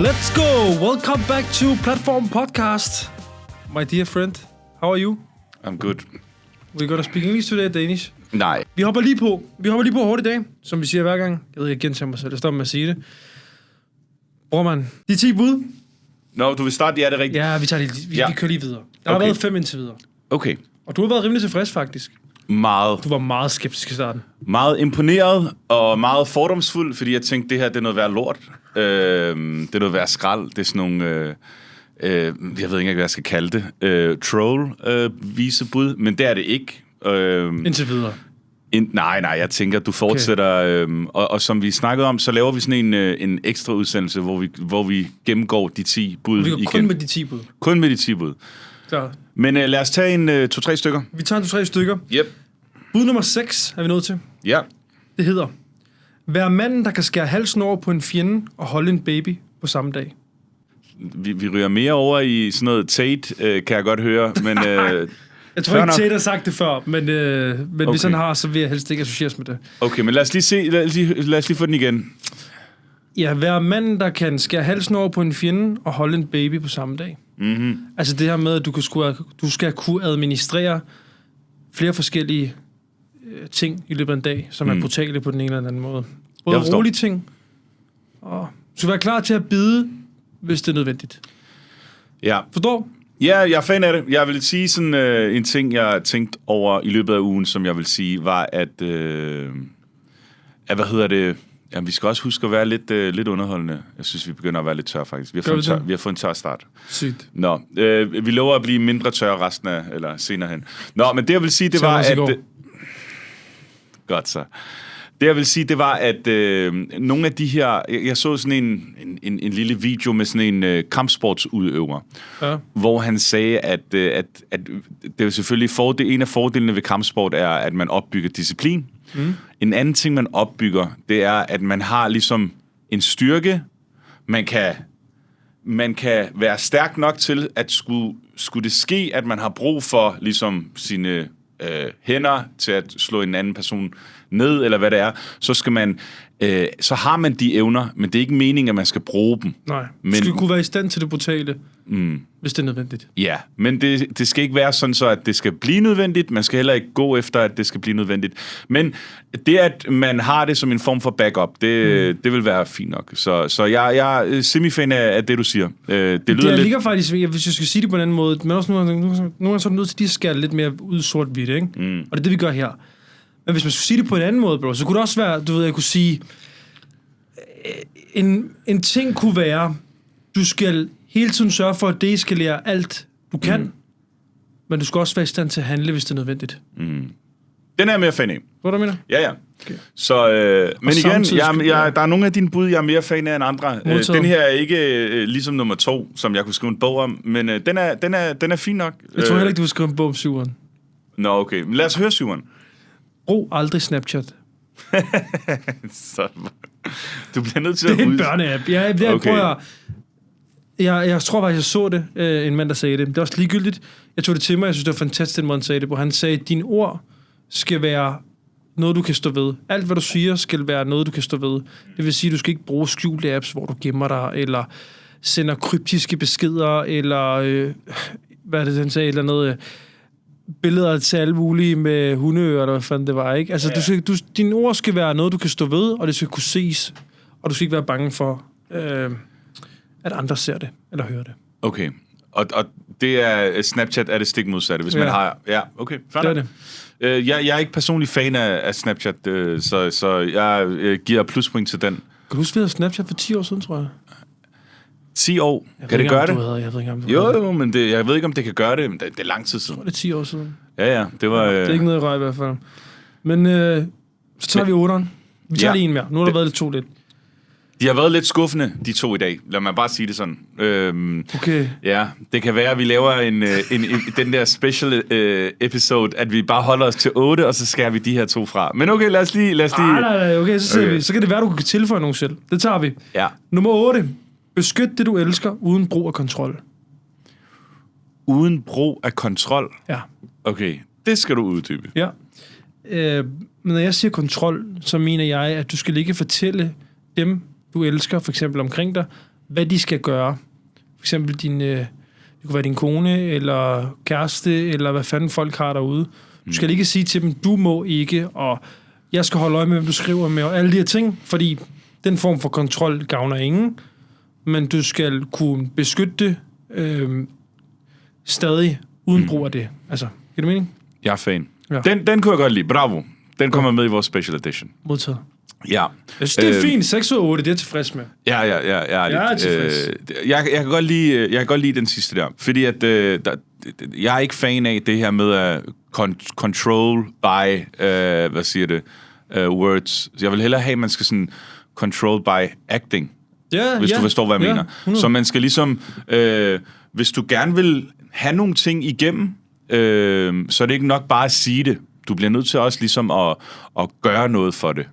Let's go! Welcome back to Platform Podcast. My dear friend, how are you? I'm good. We're gonna speak English today, Danish. Nej. Vi hopper lige på hårdt i dag, som vi siger hver gang. Jeg ved ikke, jeg gentager mig selv. Jeg stopper med at sige det. Bror man, de 10 bud. Nå, du vil starte, ja, det er rigtigt. Ja, vi kører lige videre. Der har været 5 indtil videre. Okay. Og du har været rimelig tilfreds, faktisk. Meget. Du var meget skeptisk i starten. Meget imponeret og meget fordomsfuld, fordi jeg tænkte, det her, det er noget værd lort. Det er noget værd skrald. Det er sådan nogle... jeg ved ikke engang, hvad jeg skal kalde det. Troll-visebud, men det er det ikke. Indtil videre. Nej, jeg tænker, du fortsætter... Okay. Og som vi snakkede om, så laver vi sådan en ekstra udsendelse, hvor vi gennemgår de 10 bud igen. Kun med de 10 bud. Kun med de 10 bud. Klar. Men lad os tage en 2-3 stykker. Vi tager 2-3 stykker. Yep. Bud nummer 6 er vi nået til. Ja. Det hedder: vær manden, der kan skære halsen over på en fjende og holde en baby på samme dag. Vi ryger mere over i sådan noget Tate, kan jeg godt høre, men... jeg tror ikke, Tate har sagt det før, men okay. Hvis han har, så vil jeg helst ikke associeres med det. Okay, men lad os lige få den igen. Ja, vær manden, der kan skære halsen over på en fjende og holde en baby på samme dag. Mm-hmm. Altså det her med, at du skal kunne administrere flere forskellige ting i løbet af en dag, som er brutale på den ene eller anden måde. Både rolige ting, og du skal være klar til at bide, hvis det er nødvendigt. Ja. Forstår? Ja, jeg er fan af det. Jeg vil sige sådan en ting, jeg har tænkt over i løbet af ugen, som jeg vil sige, var, at hvad hedder det? Jamen, vi skal også huske at være lidt underholdende. Jeg synes, vi begynder at være lidt tør, faktisk. Vi har fået en tør start. Sygt. Nå, vi lover at blive mindre tør resten af, eller senere hen. Nå, men det jeg vil sige, det var, at... Godt så. Det jeg vil sige, det var, at nogle af de her... Jeg så sådan en lille video med sådan en kampsportsudøver, hvor han sagde, at det er jo selvfølgelig en af fordelene ved kampsport er, at man opbygger disciplin. Mm. En anden ting, man opbygger, det er, at man har ligesom en styrke. Man kan være stærk nok til, at skulle det ske, at man har brug for ligesom sine hænder til at slå en anden person ned, eller hvad det er, så har man de evner, men det er ikke meningen, at man skal bruge dem. Nej, du skal kunne være i stand til det brutale, hvis det er nødvendigt. Ja, men det skal ikke være sådan så, at det skal blive nødvendigt. Man skal heller ikke gå efter, at det skal blive nødvendigt. Men det, at man har det som en form for backup, det vil være fint nok. Så jeg er semifan af det, du siger. Det ligger faktisk, hvis jeg skal sige det på en anden måde, men også nogle gange så er det nødt til, at de skærer lidt mere ud sort-hvidt, ikke? Og det er det, vi gør her. Men hvis man skulle sige det på en anden måde, bro, så kunne det også være, jeg kunne sige, en ting kunne være, du skal hele tiden sørge for at deeskalere alt, du kan, men du skal også være i stand til at handle, hvis det er nødvendigt. Den er jeg mere fan af. Hvad du mener? Ja. Okay. Så, men igen, der er nogle af dine bud, jeg er mere fan af end andre. Den her er ikke ligesom nummer 2, som jeg kunne skrive en bog om, men den er fin nok. Jeg tror heller ikke, du vil skrive en bog om 7'eren. Nå, okay. Men lad os høre 7'eren. Brug aldrig Snapchat. Så, du bliver nødt til at... Det er en børneapp. Jeg tror faktisk, jeg så det, en mand, der sagde det. Det er også ligegyldigt. Jeg tog det til mig. Jeg synes, det var fantastisk, den måde, han sagde det på. Han sagde, at dine ord skal være noget, du kan stå ved. Alt, hvad du siger, skal være noget, du kan stå ved. Det vil sige, at du skal ikke bruge skjulte apps, hvor du gemmer dig, eller sender kryptiske beskeder, eller... hvad er det, han sagde? Eller noget... billeder til alle mulige med hundeører, eller hvad fanden det var, ikke? Altså, dine ord skal være noget, du kan stå ved, og det skal kunne ses, og du skal ikke være bange for, at andre ser det, eller hører det. Okay. Og det er Snapchat er det stik modsatte, hvis man har... Ja, okay. Det er det. Jeg er ikke personlig fan af Snapchat, så jeg giver pluspoint til den. Kan du huske, vi havde Snapchat for 10 år siden, tror jeg? 10 år? Kan det gøre det? Jeg ved ikke, om du havde. Jo, men jeg ved ikke, om det kan gøre det. Men det er lang tid siden. Jeg tror, det er 10 år siden. Ja, det var... Det er ikke noget i røg i hvert fald. Men så tager vi 8'eren. Vi tager lige en mere. Nu har der været lidt 2 lidt. De har været lidt skuffende, de 2 i dag. Lad mig bare sige det sådan. Okay. Ja, det kan være, at vi laver den der special episode, at vi bare holder os til 8, og så skærer vi de her 2 fra. Men okay, lad os lige... Nej, okay, så ser vi. Så kan det være, du kan tilføje nogle selv. Det tager vi. Ja. Nummer 8. Beskyt det, du elsker, uden brug af kontrol. Uden brug af kontrol? Ja. Okay, det skal du uddybe. Ja. Men når jeg siger kontrol, så mener jeg, at du skal ikke fortælle dem, du elsker, for eksempel omkring dig, hvad de skal gøre. For eksempel det kunne være din kone, eller kæreste, eller hvad fanden folk har derude. Du skal ikke sige til dem, du må ikke, og jeg skal holde øje med, hvem du skriver med, og alle de her ting, fordi den form for kontrol gavner ingen, men du skal kunne beskytte det stadig uden brug af det. Altså, giver det mening? Jeg er fan. Ja. Den kunne jeg godt lide. Bravo. Den kommer med i vores special edition. Modtaget. Ja. Jeg synes, det er fint. 6 ud af 8, det er jeg tilfreds med. Ja. Jeg er tilfreds. Jeg kan godt lide den sidste der. Fordi at, jeg er ikke fan af det her med at control by, words. Jeg vil hellere have, at man skal sådan control by acting. Hvis du forstår, hvad jeg mener. Så man skal ligesom, hvis du gerne vil have nogle ting igennem, så er det ikke nok bare at sige det. Du bliver nødt til også ligesom at gøre noget for det.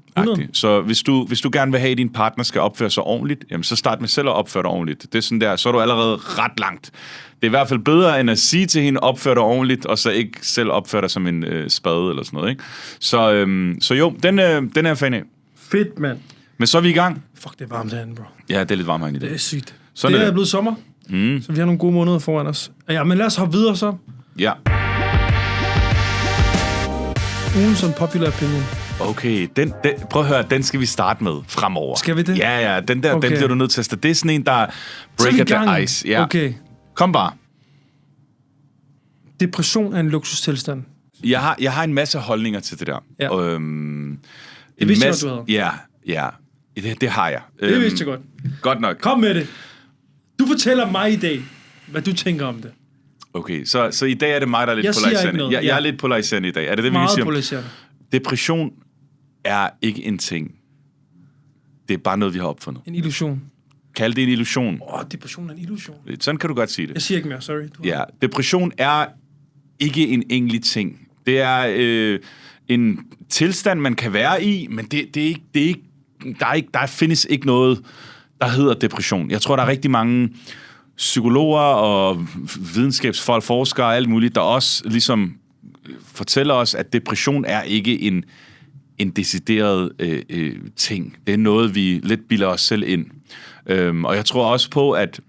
Så hvis du gerne vil have, at din partner skal opføre sig ordentligt, jamen så start med selv at opføre dig ordentligt. Det er sådan der, så er du allerede ret langt. Det er i hvert fald bedre, end at sige til hende, opfør dig ordentligt, og så ikke selv opføre dig som en spade eller sådan noget, ikke? Så jo, den er jeg fan af. Fedt, mand. Men så er vi i gang. Fuck, det er varmt herinde, bro. Ja, det er lidt varmt herinde i dag. Det er sygt. Sådan det er blevet sommer, så vi har nogle gode måneder foran os. Ja, men lad os hoppe videre så. Ja. Ugen som popular opinion. Okay, prøv at høre, den skal vi starte med fremover. Skal vi det? Ja, den bliver du nødt til at starte. Det er sådan en, der breaker the ice. Ja. Okay. Kom bare. Depression er en luksustilstand. Jeg har en masse holdninger til det der. Ja. Det vidste jeg, du havde. Ja. Det har jeg. Det vidste jeg godt. Godt nok. Kom med det. Du fortæller mig i dag, hvad du tænker om det. Okay, så i dag er det mig, der er lidt polariserende. Jeg er lidt polariserende i dag. Er det det, vi siger? Meget polariserende. Depression er ikke en ting. Det er bare noget, vi har opfundet. En illusion. Kald det en illusion. Depression er en illusion. Sådan kan du godt sige det. Jeg siger ikke mere, sorry. Ja, depression er ikke en enkelt ting. Det er en tilstand, man kan være i, men det er ikke, der findes ikke noget, der hedder depression. Jeg tror, der er rigtig mange psykologer og videnskabsfolk, forskere og alt muligt, der også ligesom fortæller os, at depression er ikke en decideret ting. Det er noget, vi lidt bilder os selv ind. Og jeg tror også på, at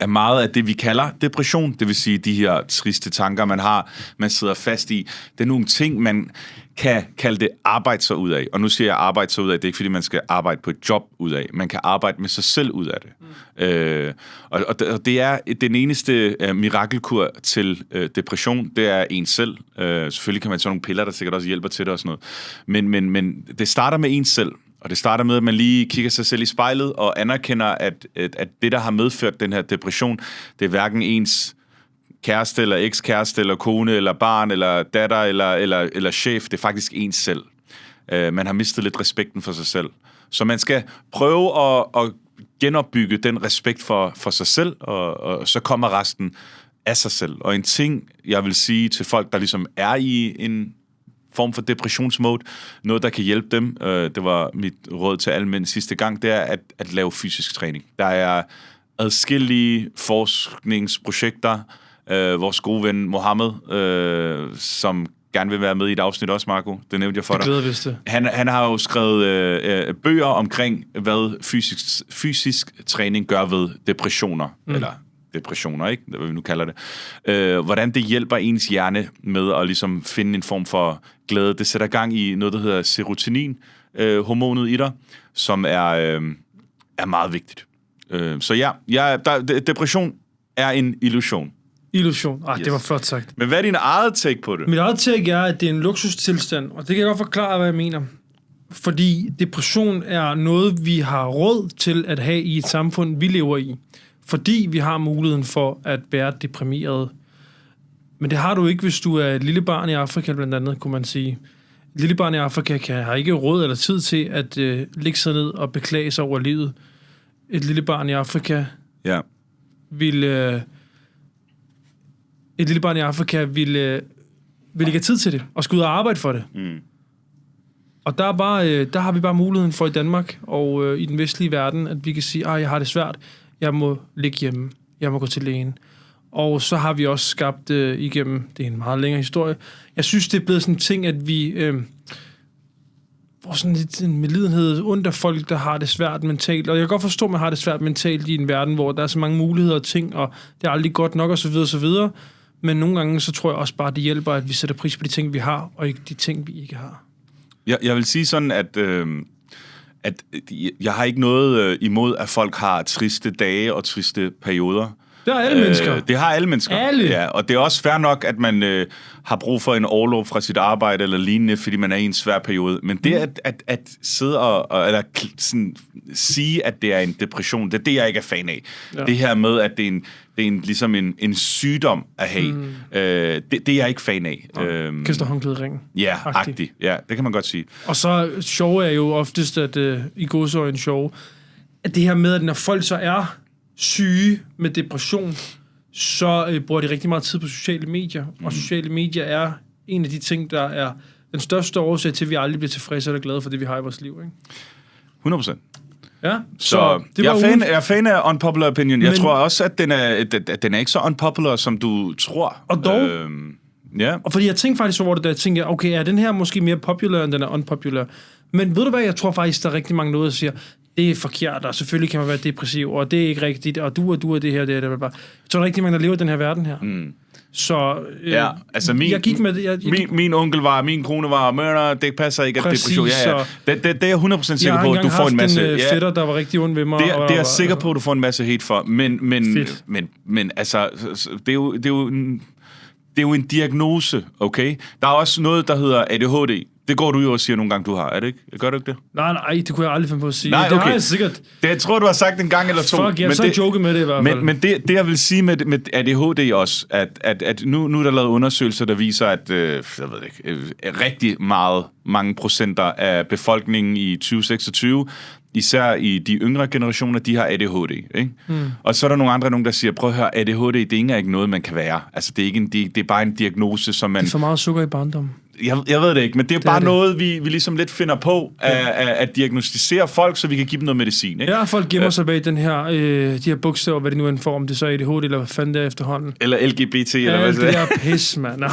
meget af det, vi kalder depression, det vil sige de her triste tanker, man sidder fast i, det er nogle ting, man kan kalde det arbejde sig ud af. Og nu siger jeg arbejde sig ud af, det er ikke fordi, man skal arbejde på et job ud af. Man kan arbejde med sig selv ud af det. Og det er den eneste mirakelkur til depression, det er en selv. Selvfølgelig kan man tage nogle piller, der sikkert også hjælper til det og sådan noget. Men det starter med en selv. Og det starter med, at man lige kigger sig selv i spejlet og anerkender, at det, der har medført den her depression, det er hverken ens kæreste, eller ekskæreste, eller kone, eller barn, eller datter, eller chef. Det er faktisk ens selv. Man har mistet lidt respekten for sig selv. Så man skal prøve at genopbygge den respekt for sig selv, og så kommer resten af sig selv. Og en ting, jeg vil sige til folk, der ligesom er i en form for depressionsmode, noget, der kan hjælpe dem, det var mit råd til alle mænd sidste gang, det er at lave fysisk træning. Der er adskillige forskningsprojekter. Vores gode ven Mohammed, som gerne vil være med i et afsnit også, Marco. Det nævnte jeg for dig. Det glæder vist det. Han har jo skrevet bøger omkring, hvad fysisk træning gør ved depressioner, eller depressioner, ikke? Hvad vi nu kalder det. Hvordan det hjælper ens hjerne med at ligesom finde en form for glæde. Det sætter gang i noget, der hedder serotonin, hormonet i dig, som er meget vigtigt. Så depression er en illusion. Illusion. Yes. Det var flot sagt. Men hvad er din eget take på det? Mit eget take er, at det er en luksustilstand, og det kan jeg godt forklare, hvad jeg mener. Fordi depression er noget, vi har råd til at have i et samfund, vi lever i. Fordi vi har muligheden for at være deprimeret. Men det har du ikke, hvis du er et lille barn i Afrika, blandt andet, kunne man sige. Et lille barn i Afrika har ikke råd eller tid til at ligge sig ned og beklage sig over livet. Et lille barn i Afrika vil ikke have tid til det, og skal ud og arbejde for det. Og der har vi bare muligheden for i Danmark og i den vestlige verden, at vi kan sige, jeg har det svært, jeg må ligge hjemme, jeg må gå til lægen. Og så har vi også skabt igennem, det er en meget længere historie, jeg synes, det er blevet sådan en ting, at vi får sådan lidt en medlidenhed ondt af folk, der har det svært mentalt. Og jeg kan godt forstå, at man har det svært mentalt i en verden, hvor der er så mange muligheder og ting, og det er aldrig godt nok, og så videre, og så videre. Men nogle gange, så tror jeg også bare, at det hjælper, at vi sætter pris på de ting, vi har, og ikke de ting, vi ikke har. Jeg vil sige sådan, at jeg har ikke noget imod, at folk har triste dage og triste perioder. Det har alle mennesker. Det har alle mennesker. Alle. Ja, og det er også fair nok, at man har brug for en orlov fra sit arbejde eller lignende, fordi man er i en svær periode. Men det at sidde og eller sådan, sige, at det er en depression, det er det, jeg ikke er fan af. Ja. Det her med, at det er ligesom en sygdom at have, det er jeg ikke fan af. Kaster håndklæde ring. Ja, agtigt. Ja, det kan man godt sige. Og så sjov er jo oftest, at i godsøjne sjov, at det her med, at når folk så er syge med depression, så bruger de rigtig meget tid på sociale medier. Og sociale medier er en af de ting, der er den største årsag til, at vi aldrig bliver tilfredse eller glade for det, vi har i vores liv. Ikke? 100%. Ja, så det jeg er fan af unpopular opinion. Jeg tror også, at den er ikke så unpopular, som du tror. Og dog... Ja. Og fordi jeg tænkte faktisk over det, da jeg tænkte, okay, er den her måske mere popular, end den er unpopular? Men ved du hvad, jeg tror faktisk, der er rigtig mange noget, der siger, det er forkert, og selvfølgelig kan man være depressiv, og det er ikke rigtigt, og du er det her, det er det. Jeg tror, der er rigtig mange, der lever i den her verden her. Så ja, altså jeg gik med det. Min onkel var, min kone var mørder, det passer ikke, at depression. Ja. Det er jeg 100% sikker på, at du får en masse... Jeg har engang fætter, der var rigtig ond ved mig. Det er jeg sikker på, at du får en masse hate for, men altså, det er jo en diagnose, okay? Der er også noget, der hedder ADHD. Det går du jo og siger nogle gange, du har, er det ikke? Gør du ikke det? Nej, det kunne jeg aldrig finde på at sige. Nej, okay. Det har jeg sikkert. Det jeg tror du har sagt en gang eller to. Fuck, jeg har så joket med det i hvert fald. Men det jeg vil sige med ADHD også, at nu er der lavet undersøgelser, der viser, at jeg ved ikke, rigtig mange procenter af befolkningen i 2026, især i de yngre generationer, de har ADHD, ikke? Og så er der nogen, der siger, prøv at høre, ADHD, det er ikke noget, man kan være. Altså, det er bare en diagnose, som man... Det er for meget sukker i barndommen. Jeg ved det ikke, men det er bare noget, vi ligesom lidt finder på at diagnostisere folk, så vi kan give dem noget medicin, ikke? Ja, folk gemmer sig bag den her, de her bogstaver, hvad det nu er en form, det så er ADHD, eller hvad fanden det er efterhånden. Eller LGBT, eller hvad det er pis, mand. Nej,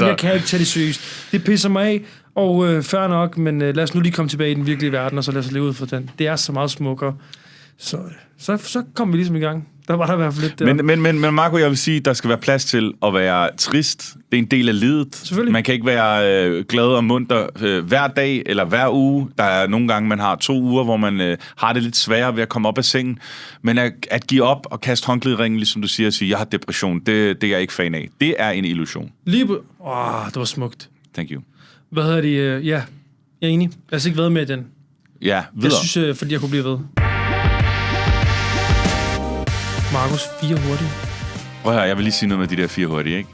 jeg kan ikke tage det seriøst. Det pisser mig af, og fair nok, men lad os nu lige komme tilbage i den virkelige verden, og så lad os leve ud for den. Det er så meget smukkere. Så kommer vi ligesom i gang. Der var der i hvert fald lidt der. Men Marco, jeg vil sige, der skal være plads til at være trist. Det er en del af livet. Man kan ikke være glad og munter hver dag eller hver uge. Der er nogle gange, man har 2 uger, hvor man har det lidt sværere ved at komme op af sengen. Men at give op og kaste håndklæderingen, ligesom du siger, og sige, jeg har depression, det er jeg ikke fan af. Det er en illusion. Det var smukt. Thank you. Hvad hedder det? Ja, jeg er enig. Lad os ikke være med i den. Ja, videre. Jeg synes, fordi jeg kunne blive ved. Markus, 4 hurtige. Prøv her, jeg vil lige sige noget med de der 4 hurtige, ikke?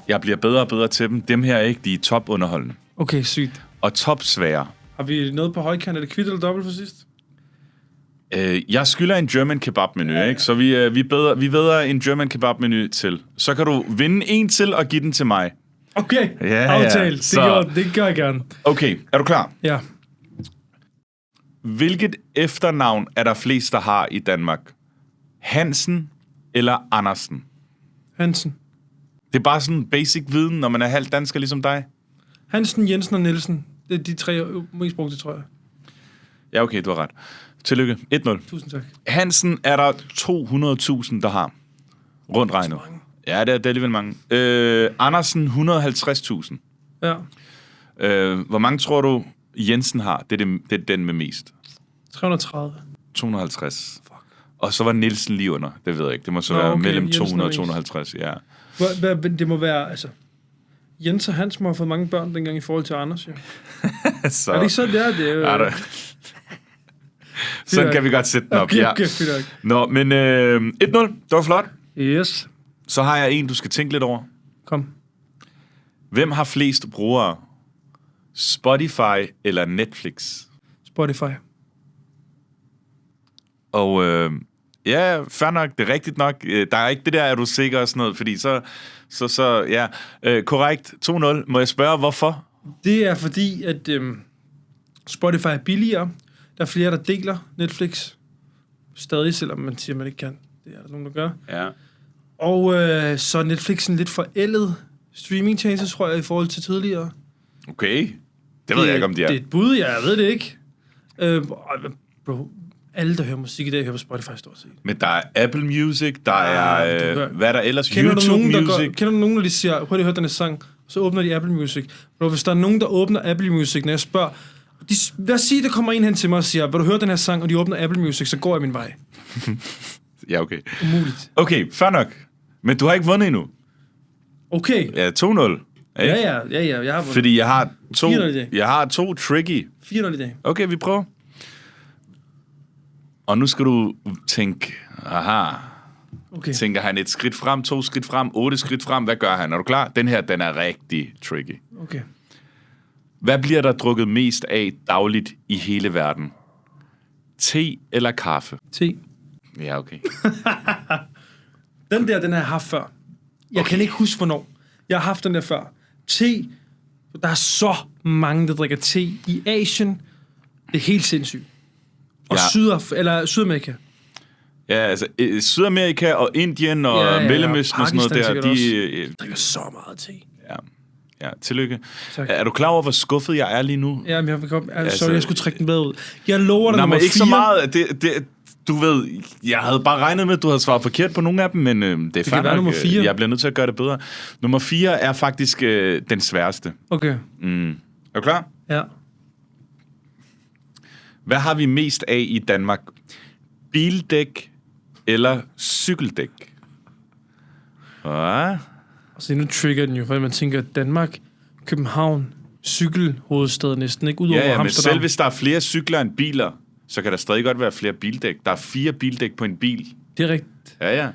Jeg bliver bedre og bedre til dem. Dem her, ikke? De er topunderholdende. Okay, sygt. Og topsvære. Har vi noget på højkant? Er det kvitt eller dobbelt for sidst? Jeg skylder en German kebab-menu, ikke? Så vi vedder en German kebab-menu til. Så kan du vinde en til og give den til mig. Okay, aftale. Det gør jeg gerne. Okay, er du klar? Ja. Hvilket efternavn er der flest, der har i Danmark? Hansen eller Andersen? Hansen. Det er bare sådan basic viden, når man er halvt dansker ligesom dig. Hansen, Jensen og Nielsen. Det er de 3 mest brugte, tror jeg. Ja, okay, du har ret. Tillykke. 1-0. Tusind tak. Hansen er der 200.000, der har. Rundt regnet. Ja, det er alligevel mange. Andersen, 150.000. Ja. Hvor mange tror du, Jensen har? Det er den med mest. 330. 250. Fuck. Og så var Nielsen lige under. Det ved jeg ikke. Det må så være mellem 200 og 250, ja. Det må være, altså... Jens og Hans må have fået mange børn dengang i forhold til Anders, ja. Så... Er det ikke sådan, det er? Det er sådan kan vi godt sætte den op, ja. Okay, nå, men 1-0. Det var flot. Yes. Så har jeg en, du skal tænke lidt over. Kom. Hvem har flest brugere? Spotify eller Netflix? Spotify. Og ja, fair nok, det er rigtigt nok. Der er ikke det der, er du sikker og sådan noget, fordi så ja. Korrekt, 2-0. Må jeg spørge, hvorfor? Det er fordi, at Spotify er billigere. Der er flere, der deler Netflix. Stadig, selvom man siger, man ikke kan. Det er der nogen, der gør. Ja. Og så Netflix er en lidt forældet streaming-tjeneste, tror jeg, i forhold til tidligere. Okay. Det ved jeg ikke, om de er. Det er et bud, jeg ved det ikke. Bro, alle, der hører musik i dag, hører på Spotify stort set. Men der er Apple Music, der er... hvad er der ellers? YouTube Music. Kender du nogen, der lige siger, prøv lige at høre den her sang, så åbner de Apple Music. Bro, hvis der er nogen, der åbner Apple Music, når jeg spørger... lad os sige, der kommer en hen til mig og siger, vil du høre den her sang, og de åbner Apple Music, så går jeg min vej. Ja, okay. Umuligt. Okay, fair nok. Men du har ikke vundet endnu. Okay. Ja, 2-0. Ja, jeg har vundet. Fordi jeg har to tricky. 4-0 i dag. Okay, vi prøver. Og nu skal du tænke, okay. Tænker han et skridt frem, 2 skridt frem, 8 skridt frem, hvad gør han? Er du klar? Den her, den er rigtig tricky. Okay. Hvad bliver der drukket mest af dagligt i hele verden? Te eller kaffe? Te. Ja, okay. Den har jeg haft før. Jeg kan ikke huske, hvornår. Jeg har haft den der før. Te. Der er så mange, der drikker te i Asien. Det er helt sindssygt. Og Sydamerika. Ja, altså Sydamerika og Indien og Mellemøsten og sådan noget der, de drikker så meget te. Ja, tillykke. Tak. Er du klar over, hvor skuffet jeg er lige nu? Ja, men jeg skulle trække den bedre ud. Jeg lover dig nummer 4. Ikke så meget. Du ved, jeg havde bare regnet med, at du havde svaret forkert på nogle af dem, men det er fandme nummer 4. Jeg bliver nødt til at gøre det bedre. Nummer 4 er faktisk den sværeste. Okay. Er du klar? Ja. Hvad har vi mest af i Danmark? Bildæk eller cykeldæk? Hvad? Altså, nu trigger den jo, fordi man tænker, Danmark, København, cykelhovedstad næsten, ikke? Udover ja, Amsterdam. Men selv hvis der er flere cykler end biler, så kan der stadig godt være flere bildæk. Der er 4 bildæk på en bil. Det er rigtigt. Ja.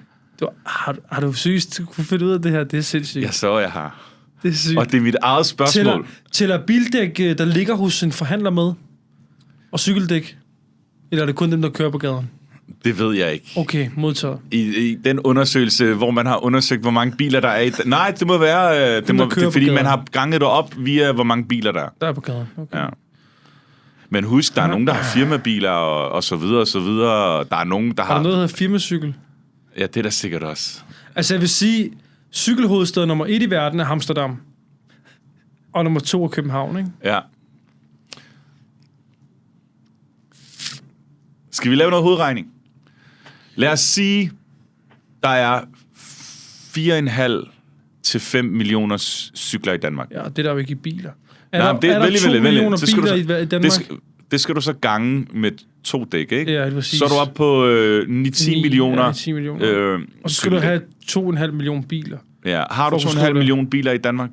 Har du seriøst kunne finde ud af det her? Det er sindssygt. Jeg har. Det er sygt. Og det er mit eget spørgsmål. Tæller bildæk, der ligger hos en forhandler med? Og cykeldæk? Eller er det kun dem, der kører på gaden? Det ved jeg ikke. Okay, modtaget. I den undersøgelse, hvor man har undersøgt, hvor mange biler der er i... Nej, det må være... det er, fordi man har ganget det op via, hvor mange biler der er. Der er på gaden, okay. Ja. Men husk, der er nogen, der har firmabiler og så videre og så videre. Der er nogen, der har... Har der noget, der hedder firmacykel? Ja, det er der sikkert også. Altså, jeg vil sige, cykelhovedstad nummer 1 i verden er Amsterdam. Og nummer 2 er København, ikke? Ja. Skal vi lave noget hovedregning? Lad os sige, der er 4,5 til 5 millioner cykler i Danmark. Ja, det er der jo ikke i biler. Er der 2 millioner biler i Danmark? Det skal du så gange med 2 dæk, ikke? Ja, det var så er du oppe på 9-10 millioner. Ja, 10 millioner. Og så skal du have 2,5 millioner biler. Ja, har du 2,5 millioner biler i Danmark?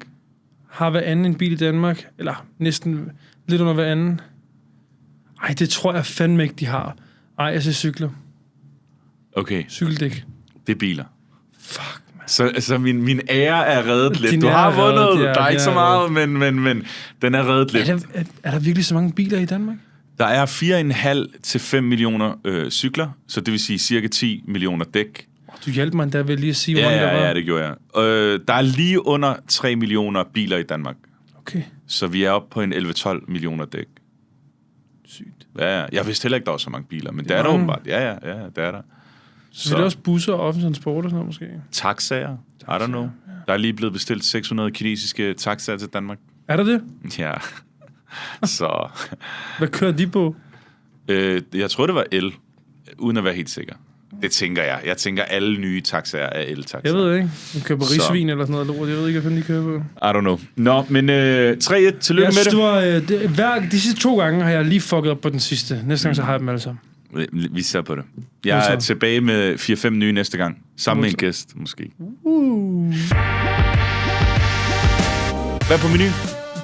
Har hver anden en bil i Danmark? Eller næsten lidt under hver anden? Ej, det tror jeg fandme ikke, de har. Ej, jeg siger cykler. Okay. Cykeldæk. Det er biler. Fuck, man. Så min ære er reddet lidt. Du har vundet. Der er ikke så meget, men den er reddet lidt. Er der virkelig så mange biler i Danmark? Der er 4,5 til 5 millioner cykler, så det vil sige cirka 10 millioner dæk. Du hjalp mig der ved lige at sige, hvor mange der var. Ja, det gjorde jeg. Der er lige under 3 millioner biler i Danmark. Okay. Så vi er oppe på en 11-12 millioner dæk. Sygt. Ja, jeg vidste heller ikke, der var så mange biler, men det er der åbenbart. Ja, det er der. Så vil det også busser og offentlig transport og sådan noget, måske? Taxaer. I don't know. Ja. Der er lige blevet bestilt 600 kinesiske taxaer til Danmark. Er der det? Ja. Så... Hvad kører de på? Jeg tror, det var el, uden at være helt sikker. Det tænker jeg. Jeg tænker, alle nye taxaer er el-taxaer. Jeg ved ikke. De kører på risvin eller sådan noget lort. Jeg ved ikke, hvad de kører på. I don't know. Nå, men 3-1. Tillykke med det. De sidste 2 gange har jeg lige fucket op på den sidste. Næste gang så har jeg dem alle sammen. Vi ser på det. Jeg er tilbage med 4-5 nye næste gang. Sammen med en gæst, måske. Hvad er på menuen?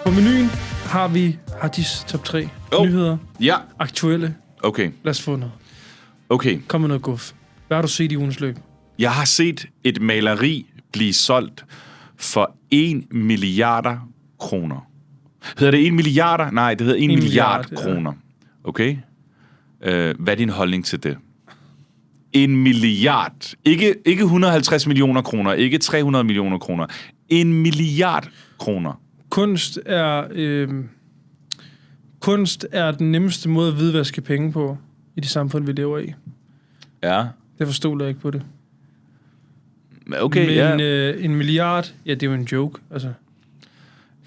På menuen har vi Hardis top 3 nyheder. Ja. Aktuelle. Okay. Lad os få noget. Okay. Kom med noget guf. Hvad har du set i ugens løb? Jeg har set et maleri blive solgt for 1 milliarder kroner. Hedder det 1 milliarder? Nej, det hedder 1 milliard kroner. Okay? Hvad er din holdning til det? 1 milliard. Ikke 150 millioner kroner. Ikke 300 millioner kroner. 1 milliard kroner. Kunst er den nemmeste måde at hvidvaske penge på i det samfund, vi lever i. Ja. Derfor stoler jeg ikke på det. Okay, men 1 milliard, ja, det er jo en joke. Altså,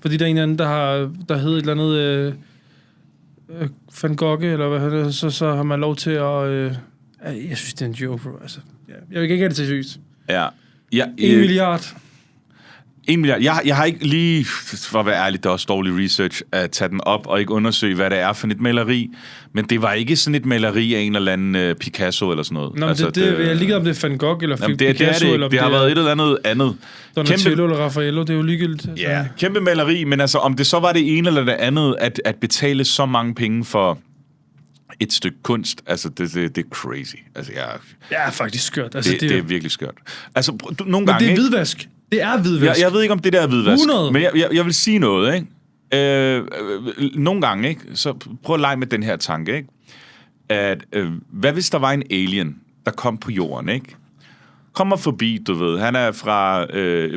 Fordi der er en anden, der hedder et eller andet Van Gogh, eller hvad hedder det, så har man lov til at... jeg synes, det er en joke, bro. Altså, jeg vil ikke have det til seriøst. Ja. 1 milliard. 1 milliard. Jeg har ikke lige, for at være ærlig, det er også dårlig research, at tage den op og ikke undersøge, hvad det er for et maleri. Men det var ikke sådan et maleri af en eller anden Picasso eller sådan noget. Nå, altså, jeg er ligeglad, om det er Van Gogh eller Picasso. Det har været et eller andet. Donatello eller Raffaello, det er jo ligegyldigt. Altså. Ja, kæmpe maleri, men altså, om det så var det ene eller det andet, at betale så mange penge for et stykke kunst, altså, det er crazy. Altså, ja, faktisk skørt. Altså, det er virkelig skørt. Altså, nogle gange... Men det er hvidvask. Det er hvidvask. Jeg ved ikke, om det der er hvidvask. 100. Men jeg vil sige noget, ikke? Nogle gange, ikke? Så prøv at lege med den her tanke, ikke? At, hvad hvis der var en alien, der kom på jorden, ikke? Kommer forbi, du ved. Han er fra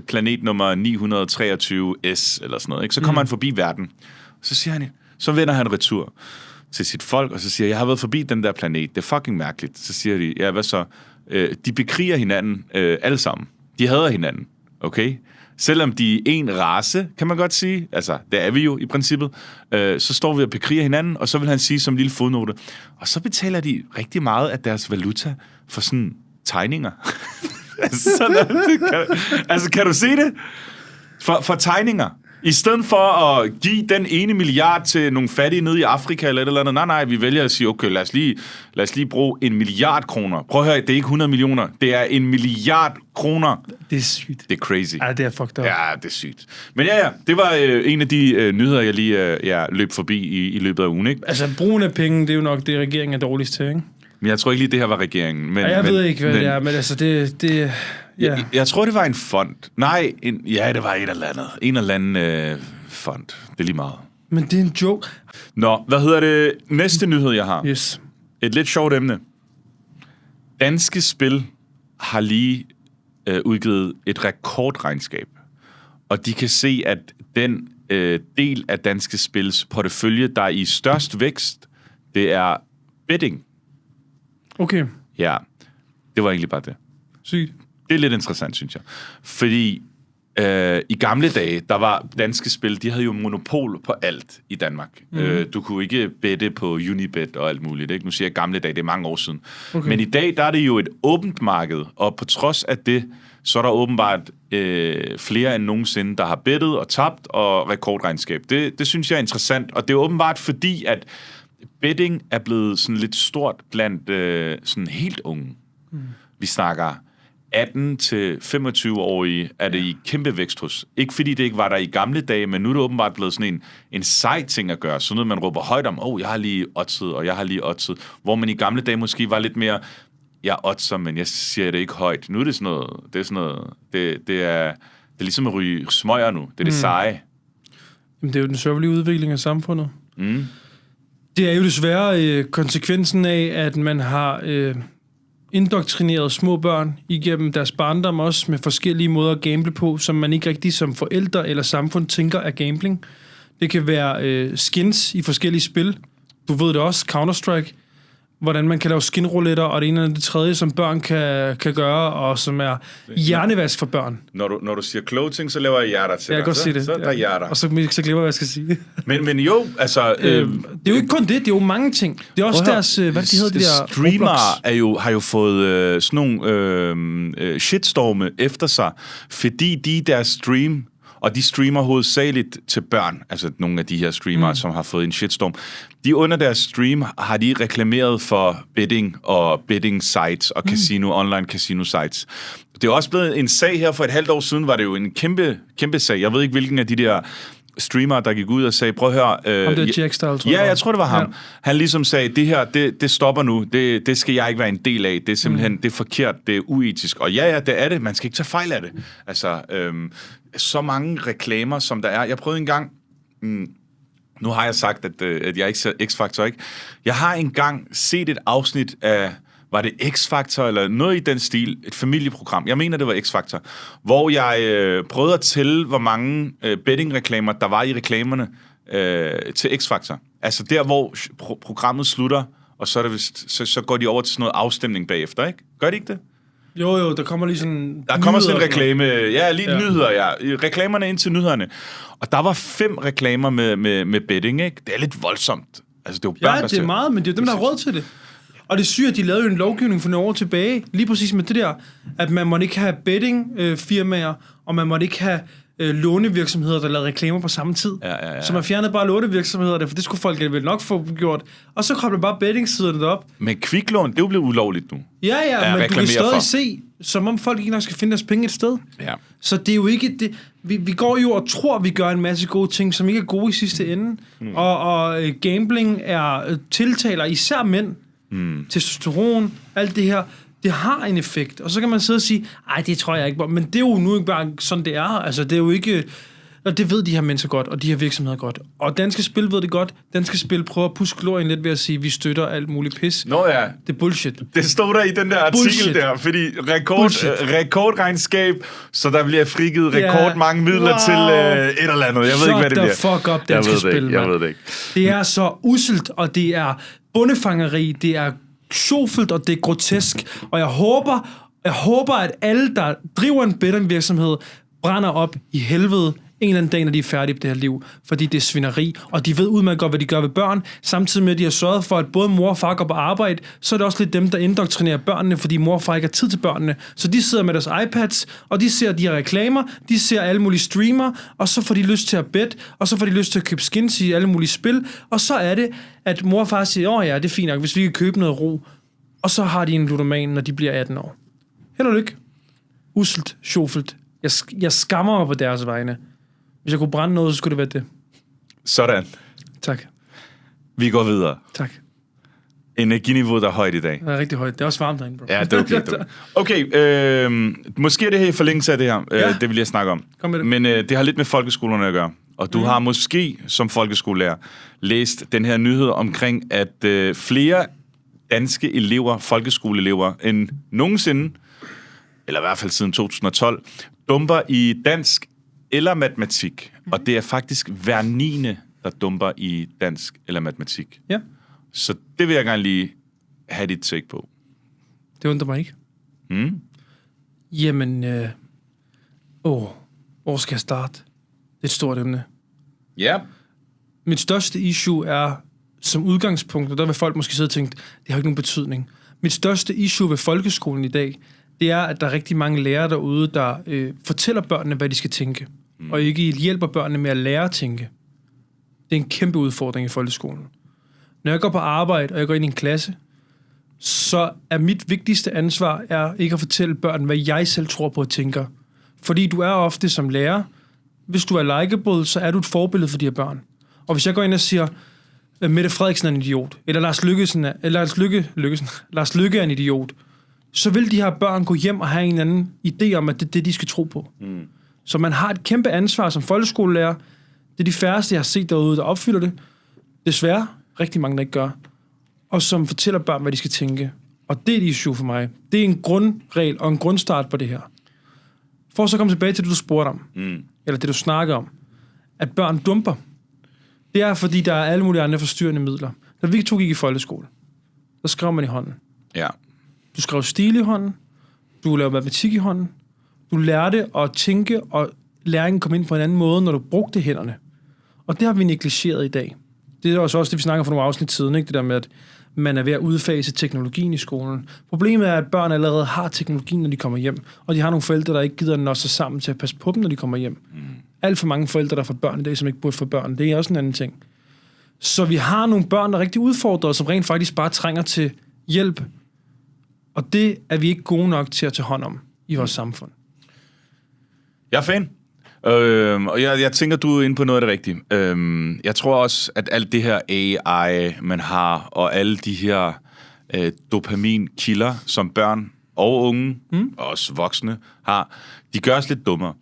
planet nummer 923S, eller sådan noget, ikke? Så kommer han forbi verden. Så siger han, så vender han retur til sit folk, og så siger jeg har været forbi den der planet. Det er fucking mærkeligt. Så siger de, ja, hvad så? De bekriger hinanden alle sammen. De hader hinanden. Okay? Selvom de er en race, kan man godt sige, altså, det er vi jo i princippet, så står vi og bekriger hinanden, og så vil han sige som en lille fodnote, og så betaler de rigtig meget af deres valuta for sådan tegninger. Kan du se det? For tegninger. I stedet for at give den 1 milliard til nogle fattige nede i Afrika eller et eller andet, nej, vi vælger at sige, okay, lad os lige bruge 1 milliard kroner. Prøv at høre, det er ikke 100 millioner, det er 1 milliard kroner. Det er sygt. Det er crazy. Ja, det er fucked up. Ja, det er sygt. Men ja, det var en af de nyheder, jeg lige løb forbi i løbet af ugen, ikke? Altså, brugen af penge, det er jo nok det, regeringen er dårligst til, ikke? Men jeg tror ikke lige, det her var regeringen. Men, jeg ved ikke, hvad det er, men altså, det ja. Jeg tror, det var en fond. Nej, det var et eller andet. En eller anden fond. Det er lige meget. Men det er en joke. Nå, hvad hedder det? Næste nyhed, jeg har. Yes. Et lidt sjovt emne. Danske Spil har lige udgivet et rekordregnskab. Og de kan se, at den del af Danske Spils portefølje, der er i størst vækst, det er betting. Okay. Ja, det var egentlig bare det. Sygt. Det er lidt interessant, synes jeg. Fordi i gamle dage, der var Danske Spil, de havde jo monopol på alt i Danmark. Du kunne ikke bette på Unibet og alt muligt. Ikke? Nu siger jeg gamle dage, det er mange år siden. Okay. Men i dag, der er det jo et åbent marked, og på trods af det, så er der åbenbart flere end nogensinde, der har bettet og tabt og rekordregnskab. Det synes jeg er interessant, og det er åbenbart fordi, at betting er blevet sådan lidt stort blandt sådan helt unge. Vi snakker 18-25-årige er det i kæmpe vækst hos. Ikke fordi det ikke var der i gamle dage, men nu er det åbenbart blevet sådan en sej ting at gøre. Sådan noget, man råber højt om, jeg har lige oddset, og jeg har lige oddset. Hvor man i gamle dage måske var lidt mere, jeg oddser, men jeg siger det ikke højt. Nu er det sådan noget, det er ligesom at ryge smøger nu. Det er det seje. Jamen, det er jo den sørgelige udvikling af samfundet. Det er jo desværre konsekvensen af, at man har indoktrineret små børn igennem deres barndom også med forskellige måder at gamble på, som man ikke rigtig som forældre eller samfund tænker er gambling. Det kan være skins i forskellige spil. Du ved det også, Counter-Strike. Hvordan man kan lave skinrouletter, og det ene eller det tredje, som børn kan gøre, og som er hjernevask for børn. Når du siger kloge ting, så laver jeg hjerter til dig. Jeg kan godt sige det. Så er der hjerter. Og så glemmer jeg, hvad jeg skal sige. Men jo, altså... det er jo ikke kun det, det er jo mange ting. Det er også deres... hvad de hedder, de der... Streamere har jo fået sådan nogle shitstorme efter sig, fordi de deres stream... Og de streamer hovedsageligt til børn, altså nogle af de her streamere, som har fået en shitstorm. De under deres stream har de reklameret for betting og betting sites og online casino sites. Det er også blevet en sag her for et halvt år siden, var det jo en kæmpe sag. Jeg ved ikke, hvilken af de der streamere, der gik ud og sagde, prøv at høre... det er Jack Style, tror jeg. Ja, jeg tror, det var ham. Ja. Han ligesom sagde, det her, det stopper nu. Det skal jeg ikke være en del af. Det er simpelthen, det er forkert, det er uetisk. Og ja, det er det. Man skal ikke tage fejl af det. Altså, så mange reklamer, som der er. Jeg prøvede engang... nu har jeg sagt, at jeg ikke ser X-Factor, ikke? Jeg har engang set et afsnit af... Var det X-Factor eller noget i den stil? Et familieprogram. Jeg mener, det var X-Factor. Hvor jeg prøvede at tælle, hvor mange betting-reklamer, der var i reklamerne til X-Factor. Altså der, hvor programmet slutter, og så, er det vist, så går de over til sådan noget afstemning bagefter, ikke? Gør de ikke det? Jo, der kommer lige sådan... Der kommer sådan en reklame. Ja, lige nyheder, ja. Reklamerne ind til nyhederne. Og der var 5 reklamer med betting, ikke? Det er lidt voldsomt. Altså, det er jo børn, det er meget, men det er dem, der har råd til det. Og det er sygt, at de lavede jo en lovgivning for nogle år tilbage, lige præcis med det der, at man måtte ikke have bettingfirmaer, og man måtte ikke have lånevirksomheder, der lavede reklamer på samme tid. Ja. Så man fjernede bare lånevirksomheder, for det skulle folk vel nok få gjort. Og så kom det bare bettingsiderne derop. Men kviklån, det er jo blevet ulovligt nu. Ja, men du kan stadig se, som om folk ikke nok skal finde deres penge et sted. Ja. Så det er jo ikke... Vi går jo og tror, vi gør en masse gode ting, som ikke er gode i sidste ende. Og gambling tiltaler især mænd. Testosteron, alt det her, det har en effekt. Og så kan man sidde og sige, ej, det tror jeg ikke. Men det er jo nu ikke bare sådan, det er. Altså, det er jo ikke... Og det ved de her mennesker godt, og de her virksomheder godt. Og Danske Spil ved det godt. Danske Spil prøver at puske glorien lidt ved at sige, at vi støtter alt muligt pis. Nå ja. Det er bullshit. Det stod der i den der artikel bullshit. Der, fordi rekordregnskab, så der bliver frigivet rekordmange midler til et eller andet. Jeg ved ikke, hvad det bliver. Shut the fuck up, Danske Spil, jeg ved det ikke. Det er så usselt, og det er bondefangeri, det er sjovfuldt, og det er grotesk. Og jeg håber, at alle, der driver en bettingvirksomhed, brænder op i helvede en eller anden dag, når de er færdige på det her liv, fordi det er svineri, og de ved udmærket godt, hvad de gør ved børn, samtidig med, at de har sørget for, at både mor og far går på arbejde, så er det også lidt dem, der indoktrinerer børnene, fordi mor og far ikke har tid til børnene. Så de sidder med deres iPads, og de ser de her reklamer, de ser alle mulige streamer, og så får de lyst til at bet, og så får de lyst til at købe skins i alle mulige spil, og så er det, at mor og far siger, ja, det er fint nok, hvis vi kan købe noget ro, og så har de en ludoman, når de bliver 18 år. Held og lykke. Usselt, sjovfuldt. Jeg skammer mig på deres vegne. Hvis jeg kunne brænde noget, så skulle det være det. Sådan. Tak. Vi går videre. Tak. Energiniveauet er højt i dag. Det er rigtig højt. Det er også varmt derinde, bro. Ja, det er okay. Okay, måske er det her i forlængelse af det her. Ja. Det vil jeg snakke om. Kom med det. Men det har lidt med folkeskolerne at gøre. Og du har måske som folkeskolelærer læst den her nyhed omkring, at flere danske elever, folkeskoleelever, end nogensinde, eller i hvert fald siden 2012, dumper i dansk eller matematik. Og det er faktisk hver 9. der dumper i dansk eller matematik. Ja. Så det vil jeg gerne lige have dit take på. Det undrer mig ikke. Jamen, hvor skal jeg starte? Det er et stort emne. Ja. Mit største issue er, som udgangspunkt, og der vil folk måske sidde og tænke, det har ikke nogen betydning. Mit største issue ved folkeskolen i dag, det er, at der er rigtig mange lærere derude, der fortæller børnene, hvad de skal tænke, og ikke hjælper børnene med at lære at tænke. Det er en kæmpe udfordring i folkeskolen. Når jeg går på arbejde, og jeg går ind i en klasse, så er mit vigtigste ansvar ikke at fortælle børn, hvad jeg selv tror på og tænker. Fordi du er ofte som lærer, hvis du er likeable, så er du et forbillede for de her børn. Og hvis jeg går ind og siger, Mette Frederiksen er en idiot, eller Lars Løkke er en idiot, så vil de her børn gå hjem og have en eller anden idé om, at det er det, de skal tro på. Så man har et kæmpe ansvar som folkeskolelærer. Det er de færreste, jeg har set derude, der opfylder det. Desværre rigtig mange, der ikke gør. Og som fortæller børn, hvad de skal tænke. Og det er et issue for mig. Det er en grundregel og en grundstart på det her. For så komme tilbage til det, du spurgte om. Eller det, du snakker om. At børn dumper. Det er, fordi der er alle mulige andre forstyrrende midler. Da vi to gik i folkeskole, der skrev man i hånden. Ja. Du skrev stil i hånden. Du lavede matematik i hånden. Du lærte at tænke, og læringen kom ind på en anden måde, når du brugte hænderne. Og det har vi negligeret i dag. Det er også det, vi snakker for nogle afsnit siden, ikke? Det der med, at man er ved at udfase teknologien i skolen. Problemet er, at børn allerede har teknologien, når de kommer hjem, og de har nogle forældre, der ikke gider nå sig sammen til at passe på dem, når de kommer hjem. Alt for mange forældre, der får børn i dag, som ikke burde få børn. Det er også en anden ting. Så vi har nogle børn, der er rigtig udfordrede, som rent faktisk bare trænger til hjælp. Og det er vi ikke gode nok til at tage hånd om i vores samfund. Jeg er fan. Og jeg tænker, du er inde på noget af det rigtige. Jeg tror også, at alt det her AI, man har, og alle de her dopaminkilder, som børn og unge, og også voksne, har, de gør os lidt dummere.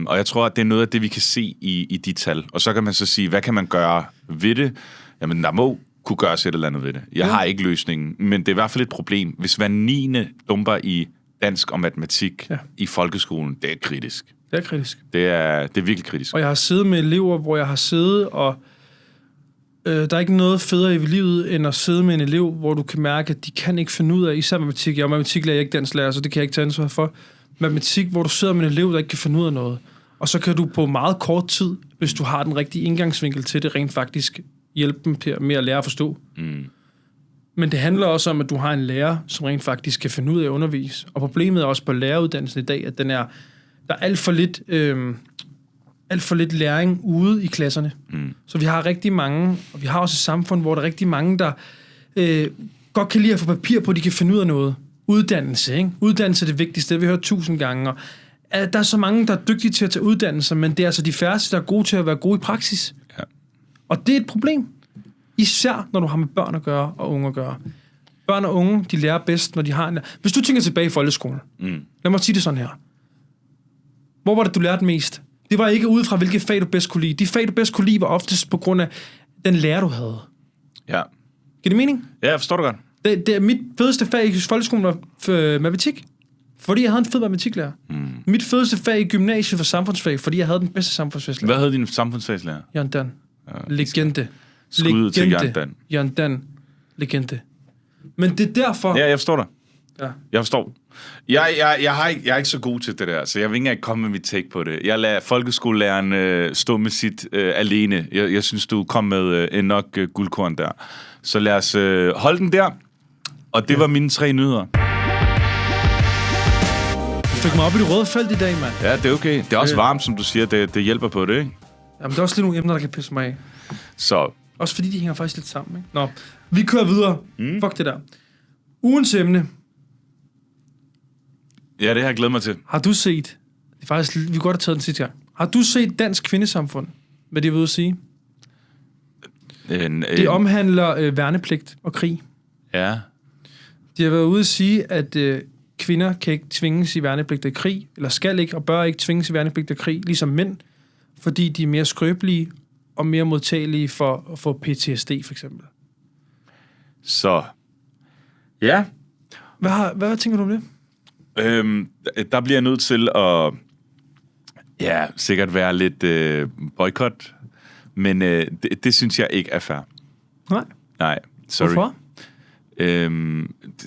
Og jeg tror, at det er noget af det, vi kan se i de tal. Og så kan man så sige, hvad kan man gøre ved det? Jamen, der må kunne gøres et eller andet ved det. Jeg har ikke løsningen, men det er i hvert fald et problem. Hvis hver 9. dumper i dansk og matematik i folkeskolen, det er kritisk. Det er kritisk. Det er virkelig kritisk. Og jeg har siddet med elever, hvor jeg har siddet og Der er ikke noget federe i livet, end at sidde med en elev, hvor du kan mærke, at de kan ikke finde ud af, især matematik. Jeg er matematiklærer, jeg er ikke dansklærer, så det kan jeg ikke tage ansvar for. Matematik, hvor du sidder med en elev, der ikke kan finde ud af noget. Og så kan du på meget kort tid, hvis du har den rigtige indgangsvinkel til det, rent faktisk hjælpe dem med at lære at forstå. Men det handler også om, at du har en lærer, som rent faktisk kan finde ud af at undervise. Og problemet er også på læreruddannelsen i dag, at der er alt for lidt læring ude i klasserne. Så vi har rigtig mange, og vi har også et samfund, hvor der er rigtig mange, der godt kan lide at få papir på, at de kan finde ud af noget. Uddannelse, ikke? Uddannelse er det vigtigste, det har vi hørt 1000 gange. Og der er så mange, der er dygtige til at tage uddannelser, men det er altså de færreste, der er gode til at være gode i praksis. Ja. Og det er et problem. Især når du har med børn at gøre og unge at gøre. Børn og unge, de lærer bedst, når de har en... Hvis du tænker tilbage i folkeskolen, lad mig sige det sådan her. Hvor var det, du lærte mest? Det var ikke ud fra, hvilke fag du bedst kunne lide. De fag, du bedst kunne lide, var oftest på grund af den lærer, du havde. Ja. Giver det mening? Ja, jeg forstår det godt. Mit fedeste fag i folkeskolen var matematik. Fordi jeg havde en fed matematiklærer. Mit fedeste fag i gymnasiet var samfundsfag, fordi jeg havde den bedste samfundsfagslærer. Hvad havde din samfundsfagslærer? Jørgen Dan. Legende. Skud til Jørgen Dan. Jørgen Dan. Legende. Men det er derfor... Ja, jeg forstår dig. Ja. Jeg forstår. Jeg er ikke så god til det der, så jeg vil ikke engang komme med mit take på det. Jeg lader folkeskolelæreren stå med sit alene. Jeg synes, du kom med nok guldkorn der. Så lad os holde den der. Og det var mine 3 nyheder. Du fik mig op i det røde felt i dag, mand. Ja, det er okay. Det er også varmt, som du siger. Det hjælper på det, ikke? Jamen, der er også lige nogle emner, der kan pisse mig af. Så. Også fordi de hænger faktisk lidt sammen, ikke? Nå, vi kører videre. Fuck det der. Ugens emne. Ja, det har jeg glædet mig til. Har du set... Det er faktisk... Vi kunne godt have taget den sidste gang. Har du set Dansk Kvindesamfund? Hvad det vil at sige? Det omhandler værnepligt og krig. Ja. De har været ude at sige, at kvinder kan ikke tvinges i værnepligt og krig, eller skal ikke og bør ikke tvinges i værnepligt og krig, ligesom mænd, fordi de er mere skrøbelige og mere modtagelige for at få PTSD, for eksempel. Så. Ja. Hvad tænker du om det? Der bliver jeg nødt til at sikkert være lidt boykot, men det synes jeg ikke er fair. Nej, sorry. Hvorfor?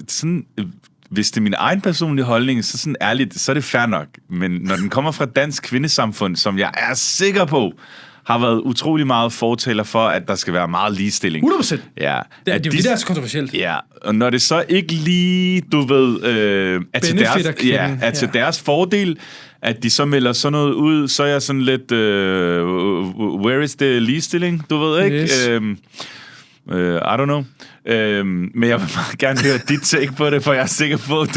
Sådan, hvis det er min egen personlige holdning, så sådan ærligt, så er det fair nok. Men når den kommer fra Dansk Kvindesamfund, som jeg er sikker på, har været utrolig meget fortaler for, at der skal være meget ligestilling. 100%. Ja. Det er jo det, der er så kontroversielt. Ja, og når det så ikke lige, du ved, er til deres fordel, at de så melder sådan noget ud, så er jeg sådan lidt, where is the ligestilling? Du ved ikke? Yes. I don't know. Men jeg vil meget gerne høre dit take på det, for jeg er sikker på, at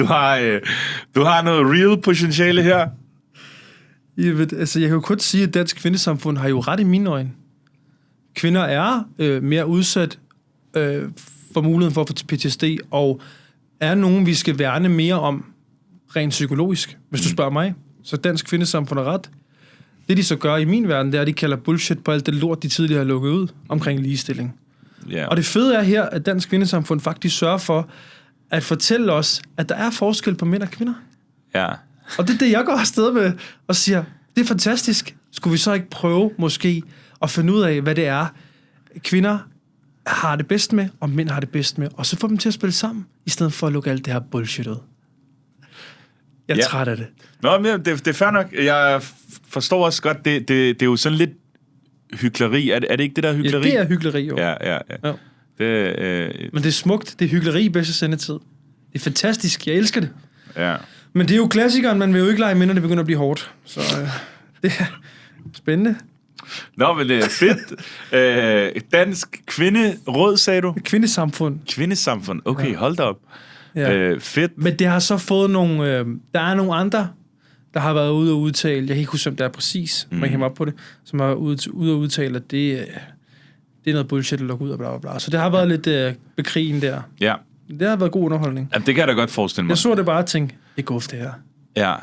du har noget real potentiale her. Jeg kan jo kun sige, at Dansk Kvindesamfund har jo ret i mine øjne. Kvinder er mere udsat for muligheden for at få PTSD, og er nogen, vi skal værne mere om rent psykologisk, hvis du spørger mig. Så Dansk Kvindesamfund er ret. Det, de så gør i min verden, det er, at de kalder bullshit på alt det lort, de tidligere har lukket ud omkring ligestilling. Yeah. Og det fede er her, at Dansk Kvindesamfund faktisk sørger for at fortælle os, at der er forskel på mænd og kvinder. Ja. Og det er det, jeg går afsted med og siger, det er fantastisk. Skulle vi så ikke prøve måske at finde ud af, hvad det er, kvinder har det bedst med, og mænd har det bedst med, og så få dem til at spille sammen, i stedet for at lukke alt det her bullshit ud. Jeg er træt af det. Nå, men det er fair nok. Jeg forstår også godt, det er jo sådan lidt hykleri. Er det ikke det der hykleri? Ja, det er hykleri, jo. Ja. Men det er smukt. Det er hykleri i bedste sendetid. Det er fantastisk. Jeg elsker det. Ja. Men det er jo klassikeren. Man vil jo ikke lege med, når det begynder at blive hårdt. Så det er spændende. Nå, men det er fedt. Dansk Kvinderåd, sagde du? Kvindesamfund. Okay, ja. Hold da op. Ja. Fedt. Men det har så fået nogle... der er nogle andre, der har været ude og udtale... Jeg kan ikke huske, om det er præcis, man kan op på det, som har været ude og udtale, at det er noget bullshit at lukke ud og bla bla bla. Så det har været lidt bekrigen der. Ja. Det har været god underholdning. Jamen, det kan jeg da godt forestille mig. Jeg så det bare og tænkte, det er godt det her. Ja.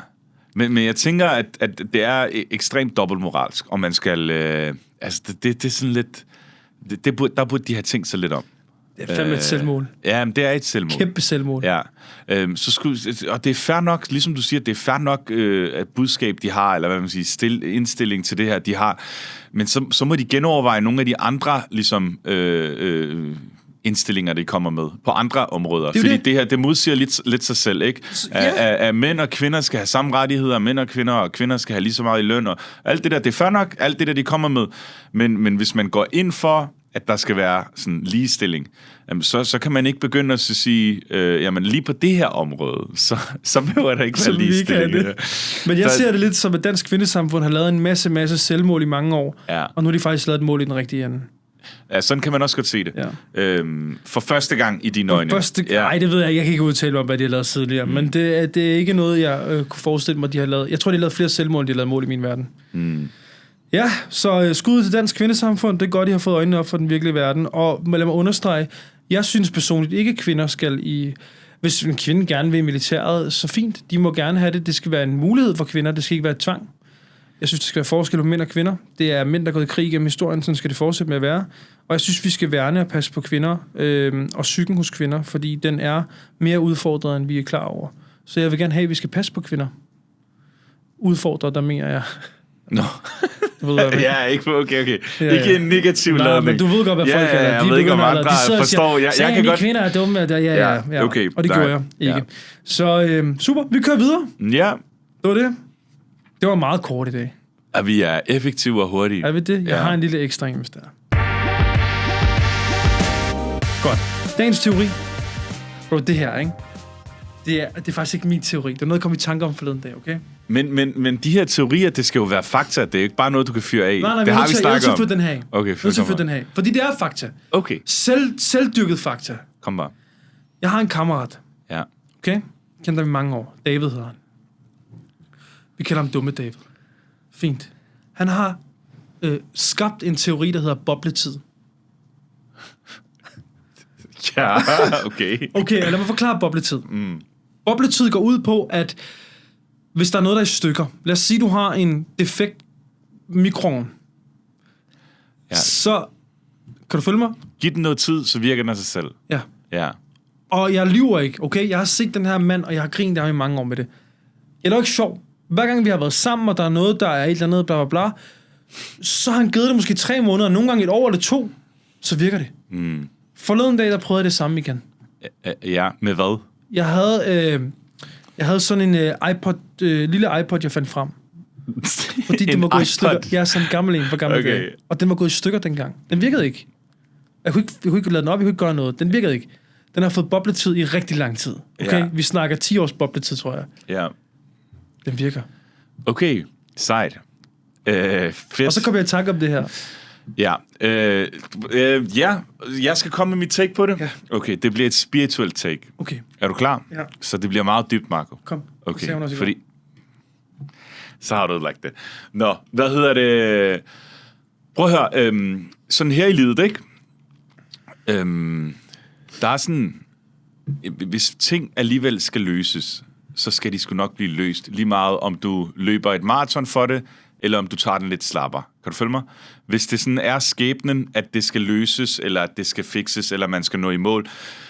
Men jeg tænker, at det er ekstremt dobbeltmoralsk, og man skal... det er sådan lidt... Der burde de have tænkt sig lidt om. Det er fandme et selvmål. Ja, men det er et selvmål. Kæmpe selvmål. Ja. Og det er fair nok, ligesom du siger, det er fair nok at budskab, de har, eller hvad man siger, indstilling til det her, de har. Men så må de genoverveje nogle af de andre, ligesom... indstillinger, de kommer med på andre områder. Fordi det her, det modsiger lidt sig selv, ikke? At mænd og kvinder skal have samme rettigheder, mænd og kvinder skal have lige så meget i løn, og alt det der, det er fair nok, alt det der, de kommer med. Men hvis man går ind for, at der skal være sådan ligestilling, så kan man ikke begynde at sige, jamen lige på det her område, så behøver der ikke være ligestilling. Men jeg ser det lidt som, at Dansk Kvindesamfund har lavet en masse selvmål i mange år, og nu har de faktisk lavet et mål i den rigtige ende. Ja, sådan kan man også godt se det. Ja. For første gang i dine øjne. Nej, det ved jeg. Jeg kan ikke udtale mig om, hvad de har lavet tidligere. Men det er ikke noget, jeg kunne forestille mig, de har lavet. Jeg tror, de har lavet flere selvmål, de har lavet mål i min verden. Ja, så skud til Dansk Kvindesamfund. Det er godt, de har fået øjnene op for den virkelige verden. Og lad mig understrege, jeg synes personligt ikke, at kvinder skal i... Hvis en kvinde gerne vil i militæret, så fint. De må gerne have det. Det skal være en mulighed for kvinder. Det skal ikke være tvang. Jeg synes, det skal være forskel på mænd og kvinder. Det er mænd, der er gået i krig gennem historien, sådan skal det fortsætte med at være. Og jeg synes, vi skal værne og passe på kvinder, og psyken hos kvinder, fordi den er mere udfordret, end vi er klar over. Så jeg vil gerne have, at vi skal passe på kvinder. Udfordret, der mener jeg. Nå. Du ved, ja, ikke okay. Ja. Ikke en negativ ladning. Men du ved godt, hvad folk kalder. Jeg ved ikke, om andre forstår. Jeg kan godt... kvinder er dumme. Ja. Okay, og det gjorde jeg ikke. Ja. Så super, vi kører videre. Ja. Det var det. Det var meget kort i dag. Og vi er effektive og hurtige. Er vi det? Jeg har en lille ekstra en, hvis der. Godt. Dagens teori. Bro, det her, ikke? Det er faktisk ikke min teori. Det er noget, jeg kom i tanke om forleden dag, okay? Men de her teorier, det skal jo være fakta. Det er ikke bare noget, du kan fyre af. Nej, det har vi snakket om. Den her. Okay, fyr den her. Fordi det er fakta. Okay. Selvdyrket fakta. Kom bare. Jeg har en kammerat. Ja. Okay? Kender ham i mange år. David hedder han. Vi kalder ham Dumme David. Fint. Han har skabt en teori, der hedder bobletid. Ja, okay. Okay, lad mig forklare bobletid. Bobletid går ud på, at hvis der er noget, der er i stykker. Lad os sige, du har en defekt mikroovn. Ja. Så, kan du følge mig? Giv den noget tid, så virker den af sig selv. Ja. Og jeg lyver ikke, okay? Jeg har set den her mand, og jeg har grinet af ham i mange år med det. Jeg er ikke sjov. Hver gang vi har været sammen, og der er noget, der er et eller andet, bla bla bla, så har han givet det måske 3 måneder, nogle gange 1 år eller 2, så virker det. Forleden dag, der prøvede jeg det samme igen. Ja, med hvad? Jeg havde sådan en lille iPod, jeg fandt frem. Fordi den var gået i stykker. Jeg er sådan en gammel en for gamle dage. Og den var gået i stykker dengang. Den virkede ikke. Jeg kunne ikke lade den op, jeg kunne ikke gøre noget. Den virkede ikke. Den har fået bobletid i rigtig lang tid. Okay? Ja. Vi snakker 10 års bobletid, tror jeg. Ja. Den virker. Okay, sejt. Fedt. Og så kommer jeg i tanke om det her. Ja. Jeg skal komme med mit take på det. Ja. Okay, det bliver et spirituelt take. Okay. Er du klar? Ja. Så det bliver meget dybt, Marco. Kom. Okay, fordi... Så har du lagt det. Nå, hvad hedder det? Prøv at høre. Sådan her i livet, ikke? Der er sådan... Hvis ting alligevel skal løses, så skal de sgu nok blive løst. Lige meget om du løber et maraton for det, eller om du tager den lidt slapper. Kan du følge mig? Hvis det sådan er skæbnen, at det skal løses, eller at det skal fikses, eller man skal nå i mål,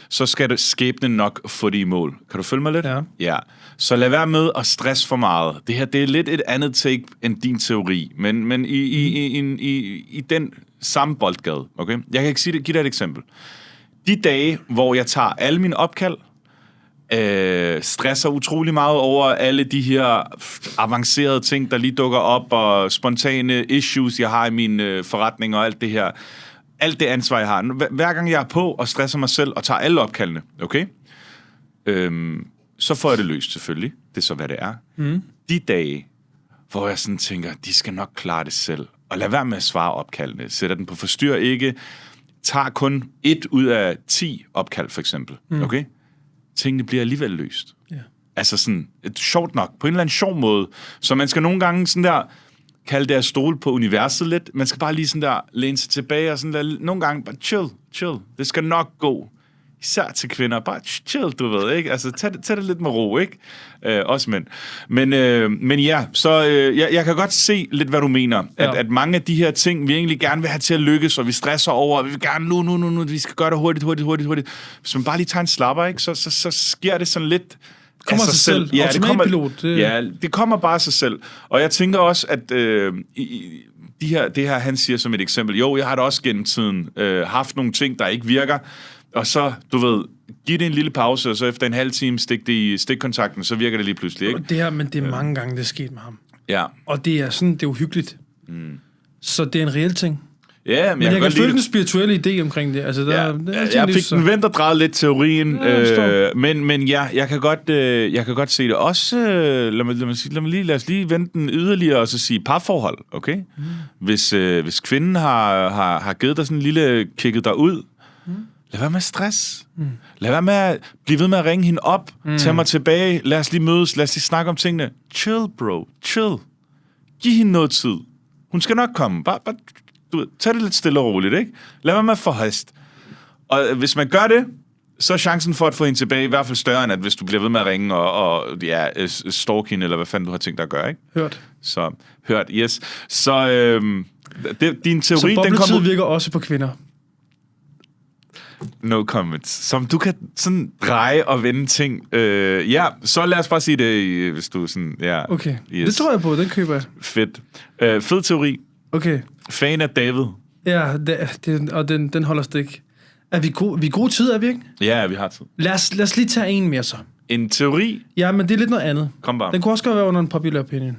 så skal skæbnen nok få det i mål. Kan du følge mig lidt? Ja. Så lad være med at stresse for meget. Det her, det er lidt et andet take end din teori, men i den samme boldgade. Okay? Jeg kan ikke give dig et eksempel. De dage, hvor jeg tager alle mine opkald, stresser utrolig meget over alle de her avancerede ting, der lige dukker op, og spontane issues, jeg har i min forretning og alt det her. Alt det ansvar, jeg har. Hver gang jeg er på og stresser mig selv og tager alle opkaldene, okay? Så får jeg det løst selvfølgelig. Det er så, hvad det er. De dage, hvor jeg sådan tænker, de skal nok klare det selv. Og lad være med at svare opkaldene. Sætter den på forstyr ikke. Tager kun 1 ud af 10 opkald, for eksempel. Okay? Tingene bliver alligevel løst. Yeah. Altså sådan, sjovt nok, på en eller anden sjov måde. Så man skal nogle gange sådan der, kalde det at stole på universet lidt. Man skal bare lige sådan der, læne sig tilbage og sådan der, nogle gange bare chill. Det skal nok gå. især til kvinder, bare chill, du ved, ikke? Altså, tag det lidt med ro, ikke? Også mænd. Men ja, så jeg kan godt se lidt, hvad du mener. At mange af de her ting, vi egentlig gerne vil have til at lykkes, og vi stresser over, og vi vil gerne nu, vi skal gøre det hurtigt. Hvis man bare lige tager en slapper, ikke? Så sker det sådan lidt kommer sig selv. Ja, det kommer bare af sig selv. Og jeg tænker også, at det her, han siger som et eksempel, jo, jeg har da også gennem tiden haft nogle ting, der ikke virker, og så, du ved, giv det en lille pause, og så efter en halv time stik det i stikkontakten, så virker det lige pludselig, ikke? Men det er mange gange, det er sket med ham. Ja. Og det er sådan, det er uhyggeligt. Så det er en reel ting. Ja, men jeg kan føle den spirituelle idé omkring det. Altså, jeg fik den vendt og drejet lidt teorien, men ja, jeg kan godt se det. Også, lad os lige vente den yderligere og så sige parforhold, okay? Hvis kvinden har givet dig sådan en lille kigget dig ud, lad være med stress. Lad være med at blive ved med at ringe hende op. Tag mig tilbage. Lad os lige mødes. Lad os lige snakke om tingene. Chill, bro. Chill. Giv hende noget tid. Hun skal nok komme. Bare tag det lidt stille og roligt, ikke? Lad være med at forhaste. Og hvis man gør det, så er chancen for at få hende tilbage i hvert fald større, end at hvis du bliver ved med at ringe og stalke hende, eller hvad fanden du har tænkt dig at gøre, ikke? Hørt, yes. Så din teori... Så bobletid virker også på kvinder? No comments. Som du kan sådan dreje og vende ting. Så lad os bare sige det, hvis du sådan... Ja, okay, yes. Det tror jeg på, den køber jeg. Fedt. Fed teori. Okay. Fan af David. Ja, og den holder stik. Er vi gode tid, er vi ikke? Ja, vi har tid. Lad os lige tage en mere så. En teori? Ja, men det er lidt noget andet. Kom bare. Den kunne også godt være under en popular opinion.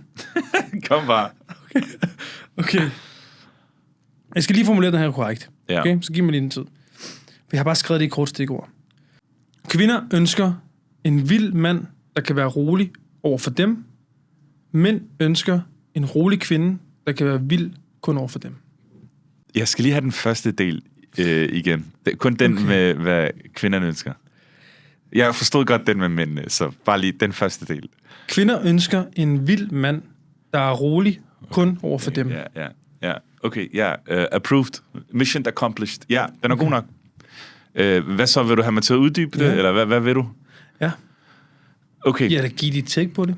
Kom bare. Okay. Jeg skal lige formulere den her korrekt. Ja. Okay, så giv mig lige en tid. Jeg har bare skrevet det i kort stikord. Kvinder ønsker en vild mand, der kan være rolig over for dem. Mænd ønsker en rolig kvinde, der kan være vild kun over for dem. Jeg skal lige have den første del igen. Kun den med, hvad kvinderne ønsker. Jeg forstod godt den med mændene, så bare lige den første del. Kvinder ønsker en vild mand, der er rolig kun over for dem. Ja. Okay, ja. Approved. Mission accomplished. Ja, den er god nok. Hvad så? Vil du have mig til at uddybe det? Eller hvad vil du? Ja. Okay. Ja, da giv dit take på det.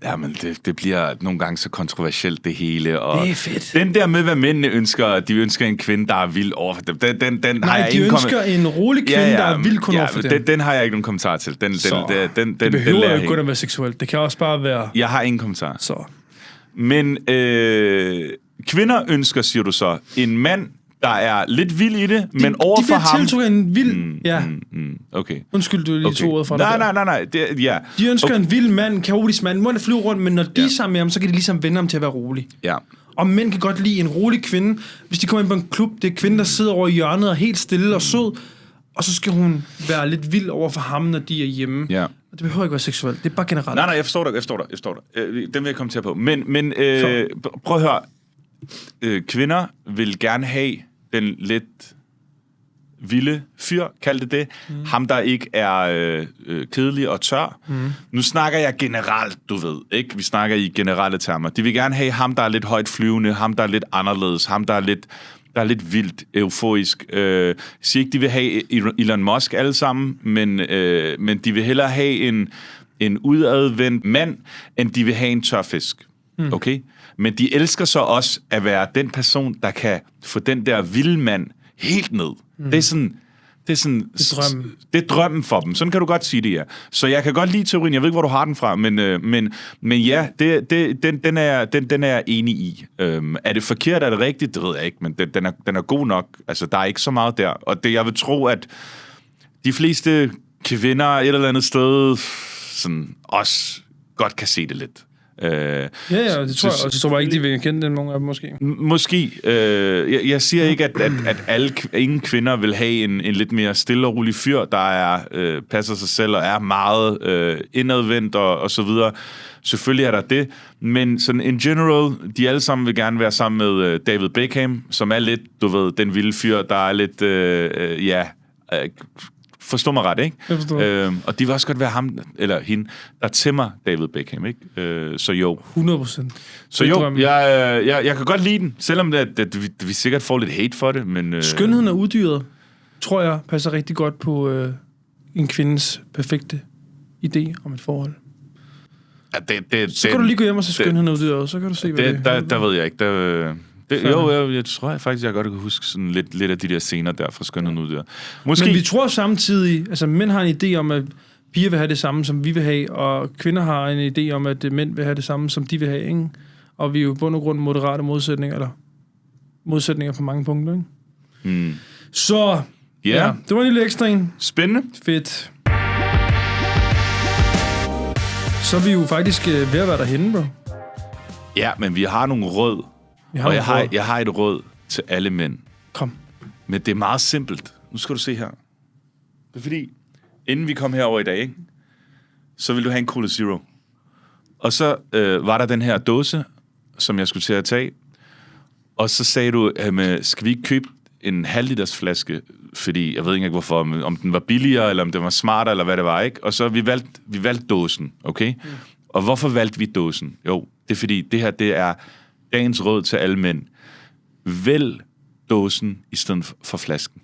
Jamen, det bliver nogle gange så kontroversielt, det hele. Og det er fedt. Den der med, hvad mændene ønsker, de ønsker en kvinde, der er vild over for dem. Den har jeg de ønsker en rolig kvinde, der er vild kun over for dem. Den har jeg ikke nogen kommentar til. Den det behøver jo ikke kun at være seksuelt. Det kan også bare være... Jeg har ingen kommentar. Så. Men kvinder ønsker, siger du så, en mand, der er lidt vild i det, men over for ham... De bliver tiltrukket en vild... Okay. Undskyld, du lige to ord fra dig. Nej. De ønsker en vild mand, kaotisk mand, må det flyve rundt, men når de er sammen med ham, så kan de ligesom vende ham til at være rolig. Ja. Og mænd kan godt lide en rolig kvinde. Hvis de kommer ind på en klub, det er kvinde, der sidder over i hjørnet og helt stille og sød, og så skal hun være lidt vild over for ham, når de er hjemme. Ja. Det behøver ikke være seksuelt, det er bare generelt. Nej, jeg forstår dig. Den vil jeg komme til på. Men prøv at høre. Kvinder vil gerne have den lidt vilde fyr, kald det. Ham, der ikke er kedelig og tør. Nu snakker jeg generelt, du ved, ikke? Vi snakker i generelle termer. De vil gerne have ham, der er lidt højt flyvende, ham, der er lidt anderledes, ham, der er lidt vildt, euforisk. Jeg siger ikke, de vil have Elon Musk alle sammen, men de vil hellere have en udadvendt mand, end de vil have en tør fisk. Okay? Men de elsker så også at være den person, der kan få den der vilde mand helt ned. Det er sådan... Det er drømmen. Det er drømmen for dem. Sådan kan du godt sige det, ja. Så jeg kan godt lide teorien. Jeg ved ikke, hvor du har den fra, men ja, den er jeg enig i. Er det forkert, er det rigtigt? Det ved jeg ikke, men den er god nok. Altså, der er ikke så meget der. Og jeg vil tro, at de fleste kvinder et eller andet sted sådan også godt kan se det lidt. Det tror jeg også. Jeg tror bare ikke, de vil kende den, nogle af dem måske. Måske. Jeg siger ikke, at ingen kvinder vil have en lidt mere stille og rolig fyr, der passer sig selv og er meget indadvendt og så videre. Selvfølgelig er der det, men sådan in general, de alle sammen vil gerne være sammen med David Beckham, som er lidt, du ved, den vilde fyr, der er lidt, forstår mig ret, ikke? Og de vil også godt være ham, eller hende, der tæmmer David Beckham, ikke? Så jo. 100%. Så jo, jeg kan godt lide den, selvom vi sikkert får lidt hate for det, men... Skønheden er uddyret. tror jeg passer rigtig godt på en kvindes perfekte idé om et forhold. Ja, så kan du lige gå hjem og se Skønheden og Udyret, og så kan du se, hvad det er. Der ved jeg ikke. Jeg tror faktisk, jeg godt kan huske sådan lidt af de der scener der fra Skønheden og Udyret. Måske... Men vi tror samtidig, altså mænd har en idé om, at piger vil have det samme, som vi vil have, og kvinder har en idé om, at mænd vil have det samme, som de vil have, ikke? Og vi er jo på bund og grund moderate modsætninger på mange punkter, ikke? Hmm. Så, ja, det var en lille ekstra en. Spændende. Fedt. Så er vi jo faktisk ved at være derhenne, bro. Ja, men vi har nogle råd. Jeg har et råd til alle mænd. Kom. Men det er meget simpelt. Nu skal du se her. Det er fordi, inden vi kom herover i dag, ikke, så ville du have en Cola Zero. Og så var der den her dåse, som jeg skulle til at tage. Og så sagde du, skal vi ikke købe en halvliters flaske? Fordi jeg ved ikke hvorfor, om den var billigere, eller om den var smartere, eller hvad det var, ikke? Og så vi valgte dåsen, okay? Mm. Og hvorfor valgte vi dåsen? Jo, det er fordi, det her, det er dagens råd til alle mænd. Vælg dåsen i stedet for flasken.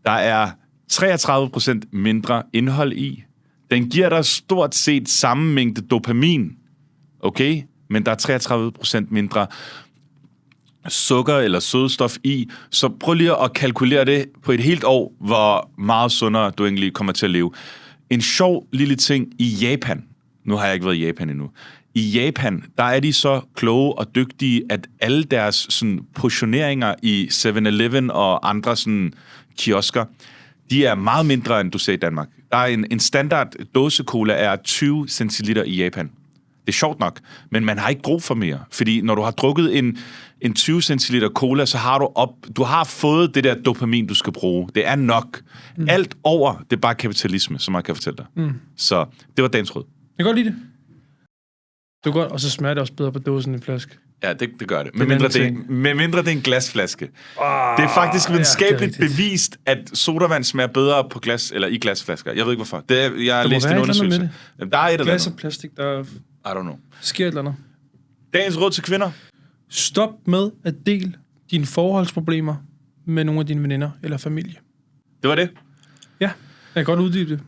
Der er 33% mindre indhold i. Den giver dig stort set samme mængde dopamin, okay? Men der er 33% mindre sukker eller sødestof i, så prøv lige at kalkulere det på et helt år, hvor meget sundere du egentlig kommer til at leve. En sjov lille ting i Japan, nu har jeg ikke været i Japan endnu, i Japan, der er de så kloge og dygtige, at alle deres sådan, portioneringer i 7-Eleven og andre sådan, kiosker, de er meget mindre, end du ser i Danmark. Der er en standard dåse cola er 20 centiliter i Japan. Det er sjovt nok, men man har ikke brug for mere. Fordi når du har drukket en 20 centiliter cola, så har du har fået det der dopamin, du skal bruge. Det er nok. Alt over, det er bare kapitalisme, som jeg kan fortælle dig. Så det var dagens råd. Jeg kan godt lide det. Det er godt, og så smager det også bedre på dåsen end flaske. Ja, det gør det. Med mindre det er en glasflaske. Det er faktisk videnskabeligt bevist, at sodavand smager bedre på glas, eller i glasflasker. Jeg ved ikke hvorfor. Jeg har læst en undersøgelse. Der er et eller glas og plastik, der I don't know. Sker et eller andet. Dagens råd til kvinder. Stop med at dele dine forholdsproblemer med nogle af dine veninder eller familie. Det var det? Ja, jeg kan godt uddybe det.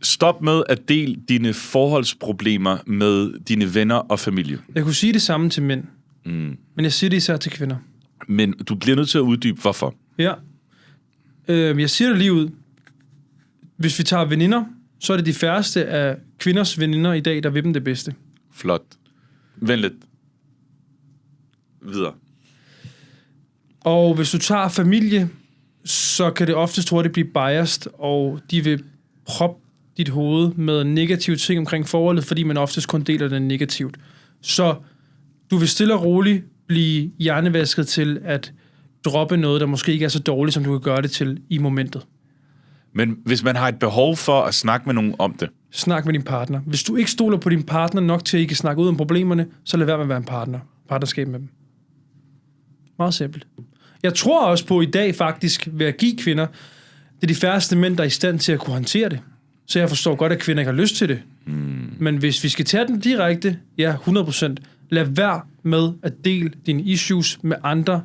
Stop med at dele dine forholdsproblemer med dine venner og familie. Jeg kunne sige det samme til mænd, men jeg siger det især til kvinder. Men du bliver nødt til at uddybe, hvorfor. Ja. Jeg siger det lige ud. Hvis vi tager veninder, så er det de færreste af kvinders veninder i dag, der vil dem det bedste. Flot. Vent lidt. Videre. Og hvis du tager familie, så kan det oftest hurtigt blive biased, og de vil proppe dit hoved med negative ting omkring forholdet, fordi man oftest kun deler det negativt. Så du vil stille og roligt blive hjernevasket til at droppe noget, der måske ikke er så dårligt, som du kan gøre det til i momentet. Men hvis man har et behov for at snakke med nogen om det? Snak med din partner. Hvis du ikke stoler på din partner nok til, at I kan snakke ud om problemerne, så lad være med at være en partnerskab med dem. Meget simpelt. Jeg tror også på i dag faktisk, ved at give kvinder, det er de færreste mænd, der er i stand til at kunne håndtere det. Så jeg forstår godt, at kvinder ikke har lyst til det. Men hvis vi skal tage den direkte, ja, 100%, lad være med at dele dine issues med andre.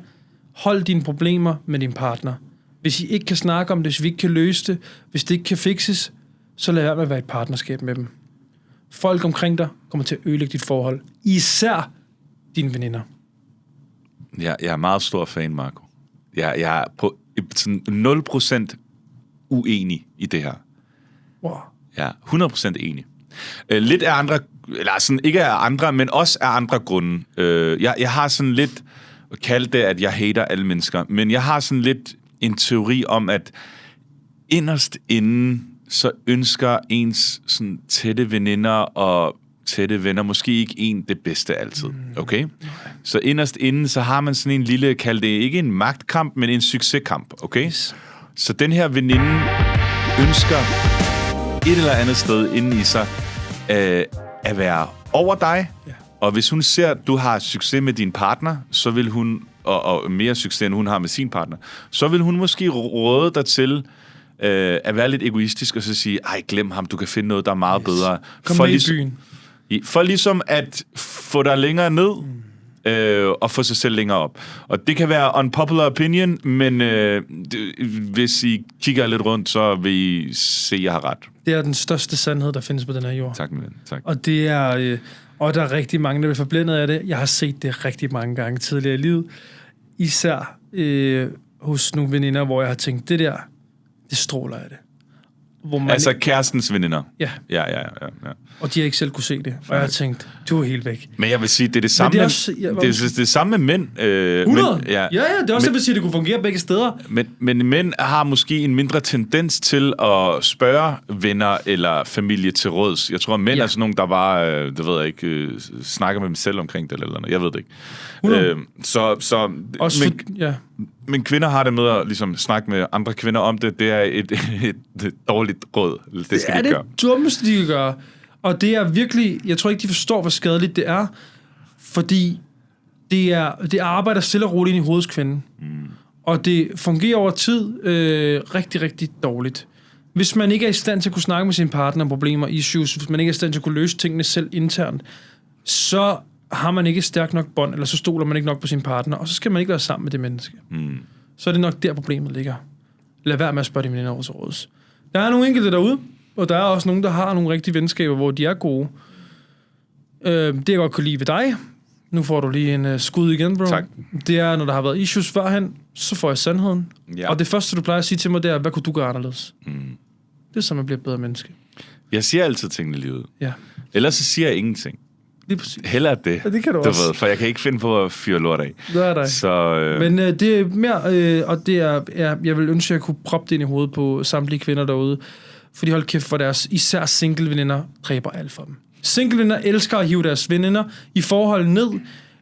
Hold dine problemer med din partner. Hvis I ikke kan snakke om det, hvis vi ikke kan løse det, hvis det ikke kan fikses, så lad være med at være et partnerskab med dem. Folk omkring dig kommer til at ødelægge dit forhold. Især dine veninder. Jeg er meget stor fan, Marco. Jeg er på sådan 0% uenig i det her. Wow. Ja, 100% enig. Lidt af andre, eller sådan ikke af andre, men også af andre grunde. Jeg har sådan lidt, kaldt det, at jeg hater alle mennesker, men jeg har sådan lidt en teori om, at inderst inden, så ønsker ens sådan tætte veninder og tætte venner måske ikke det bedste altid, okay? Så inderst inden, så har man sådan en lille, kald det ikke en magtkamp, men en succeskamp, okay? Yes. Så den her veninde ønsker et eller andet sted inde i sig at være over dig, og hvis hun ser, at du har succes med din partner, så vil hun, og mere succes, end hun har med sin partner, så vil hun måske råde dig til at være lidt egoistisk, og så sige, ej, glem ham, du kan finde noget, der er meget bedre. Kom med i byen. For ligesom at få dig længere ned, og få sig selv længere op. Og det kan være unpopular opinion, men hvis I kigger lidt rundt, så vil I se, at jeg har ret. Det er den største sandhed, der findes på den her jord. Tak, min ven. Tak. Og det er... og der er rigtig mange, der bliver forblændet af det. Jeg har set det rigtig mange gange tidligere i livet. Især hos nogle veninder, hvor jeg har tænkt, det stråler af det. Hvor man altså kærestens veninder? Ja. Ja. Og de har ikke selv kunne se det. Og jeg har tænkt, du er helt væk. Men jeg vil sige, det er det samme, det er samme med mænd. 100? Men, ja, det er også det, at det kunne fungere begge steder. Men mænd har måske en mindre tendens til at spørge venner eller familie til råds. Jeg tror, at mænd er sådan nogle, der bare, det ved jeg ikke, snakker med dem selv omkring det eller noget. Jeg ved det ikke. Men kvinder har det med at ligesom, snakke med andre kvinder om det. Det er et dårligt råd. Det skal de gøre. Det dummeste, de kan gøre. Og det er virkelig... Jeg tror ikke, de forstår, hvor skadeligt det er. Fordi det arbejder stille og roligt ind i hovedets kvinde. Og det fungerer over tid rigtig, rigtig dårligt. Hvis man ikke er i stand til at kunne snakke med sin partner om problemer, issues, hvis man ikke er i stand til at kunne løse tingene selv internt, så har man ikke et stærkt nok bånd, eller så stoler man ikke nok på sin partner, og så skal man ikke være sammen med det menneske. Så er det nok der, problemet ligger. Lad være med at spørge de veninder over til råds. Der er nogle enkelte derude, og der er også nogen, der har nogle rigtige venskaber, hvor de er gode. Det jeg godt kunne lide ved dig, nu får du lige en skud igen, bro. Tak. Det er, når der har været issues førhen, så får jeg sandheden. Ja. Og det første, du plejer at sige til mig, det er, hvad kunne du gøre anderledes? Det er så, man bliver et bedre menneske. Jeg siger altid tingene i livet. Ja. Ellers så siger jeg ingenting. Lige præcis. Heller det. Ja, det kan du også. Ved, for jeg kan ikke finde på at fyre lort af. Det er dig. Så, Men det er mere, og det er, jeg vil ønske, at jeg kunne proppe det ind i hovedet på samtlige kvinder derude. Fordi hold kæft for deres, især single-veninder, dræber alt for dem. Single-veninder elsker at hive deres veninder i forhold ned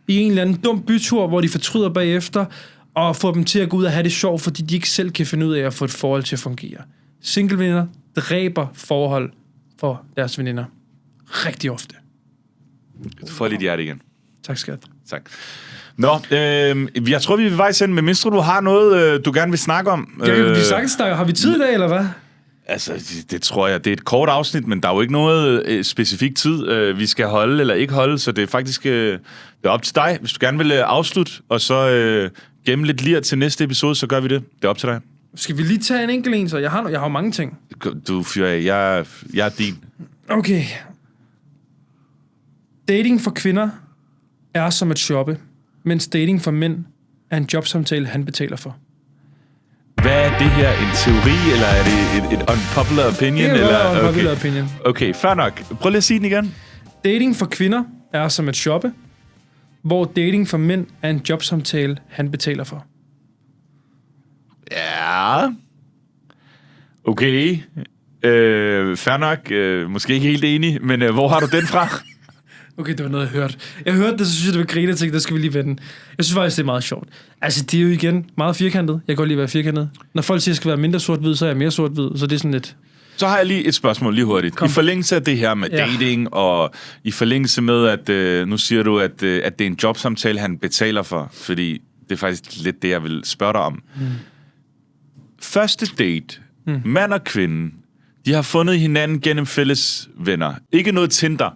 i en eller anden dum bytur, hvor de fortryder bagefter, og få dem til at gå ud og have det sjovt, fordi de ikke selv kan finde ud af at få et forhold til at fungere. Single-veninder dræber forhold for deres veninder. Rigtig ofte. Du får lidt hjerte igen. Tak, skat. Tak. Nå, jeg tror, vi er ved vejs ende, men mindst du har noget, du gerne vil snakke om. Vi sagtens snakker. Har vi tid i dag, eller hvad? Altså, det tror jeg. Det er et kort afsnit, men der er jo ikke noget specifik tid, vi skal holde eller ikke holde, så det er faktisk det er op til dig. Hvis du gerne vil afslutte, og så gemme lidt lir til næste episode, så gør vi det. Det er op til dig. Skal vi lige tage en enkelt en, så jeg har jo mange ting. Du fyrer af. Jeg er din. Okay. Dating for kvinder er som at shoppe, mens dating for mænd er en jobsamtale, han betaler for. Hvad er det her? En teori, eller er det et unpopular opinion? Det er en unpopular opinion. Okay, fair nok. Prøv lige at sige den igen. Dating for kvinder er som at shoppe, hvor dating for mænd er en jobsamtale, han betaler for. Ja. Okay. Fair nok. Måske ikke helt enig, men hvor har du den fra? Okay, det var noget, jeg hørte. Jeg hørte det, så synes jeg, det var griner ting, der skal vi lige vende. Jeg synes faktisk, det er meget sjovt. Altså, det er jo igen meget firkantet. Jeg kan godt lide at være firkantet. Når folk siger, at jeg skal være mindre sort-hvid, så er jeg mere sort-hvid. Så det er sådan lidt... Så har jeg lige et spørgsmål lige hurtigt. Kom. I forlængelse af det her med dating, og i forlængelse med, at nu siger du, at det er en jobsamtale, han betaler for, fordi det er faktisk lidt det, jeg vil spørge dig om. Første date, mand og kvinde, de har fundet hinanden gennem fælles venner. Ikke noget Tinder.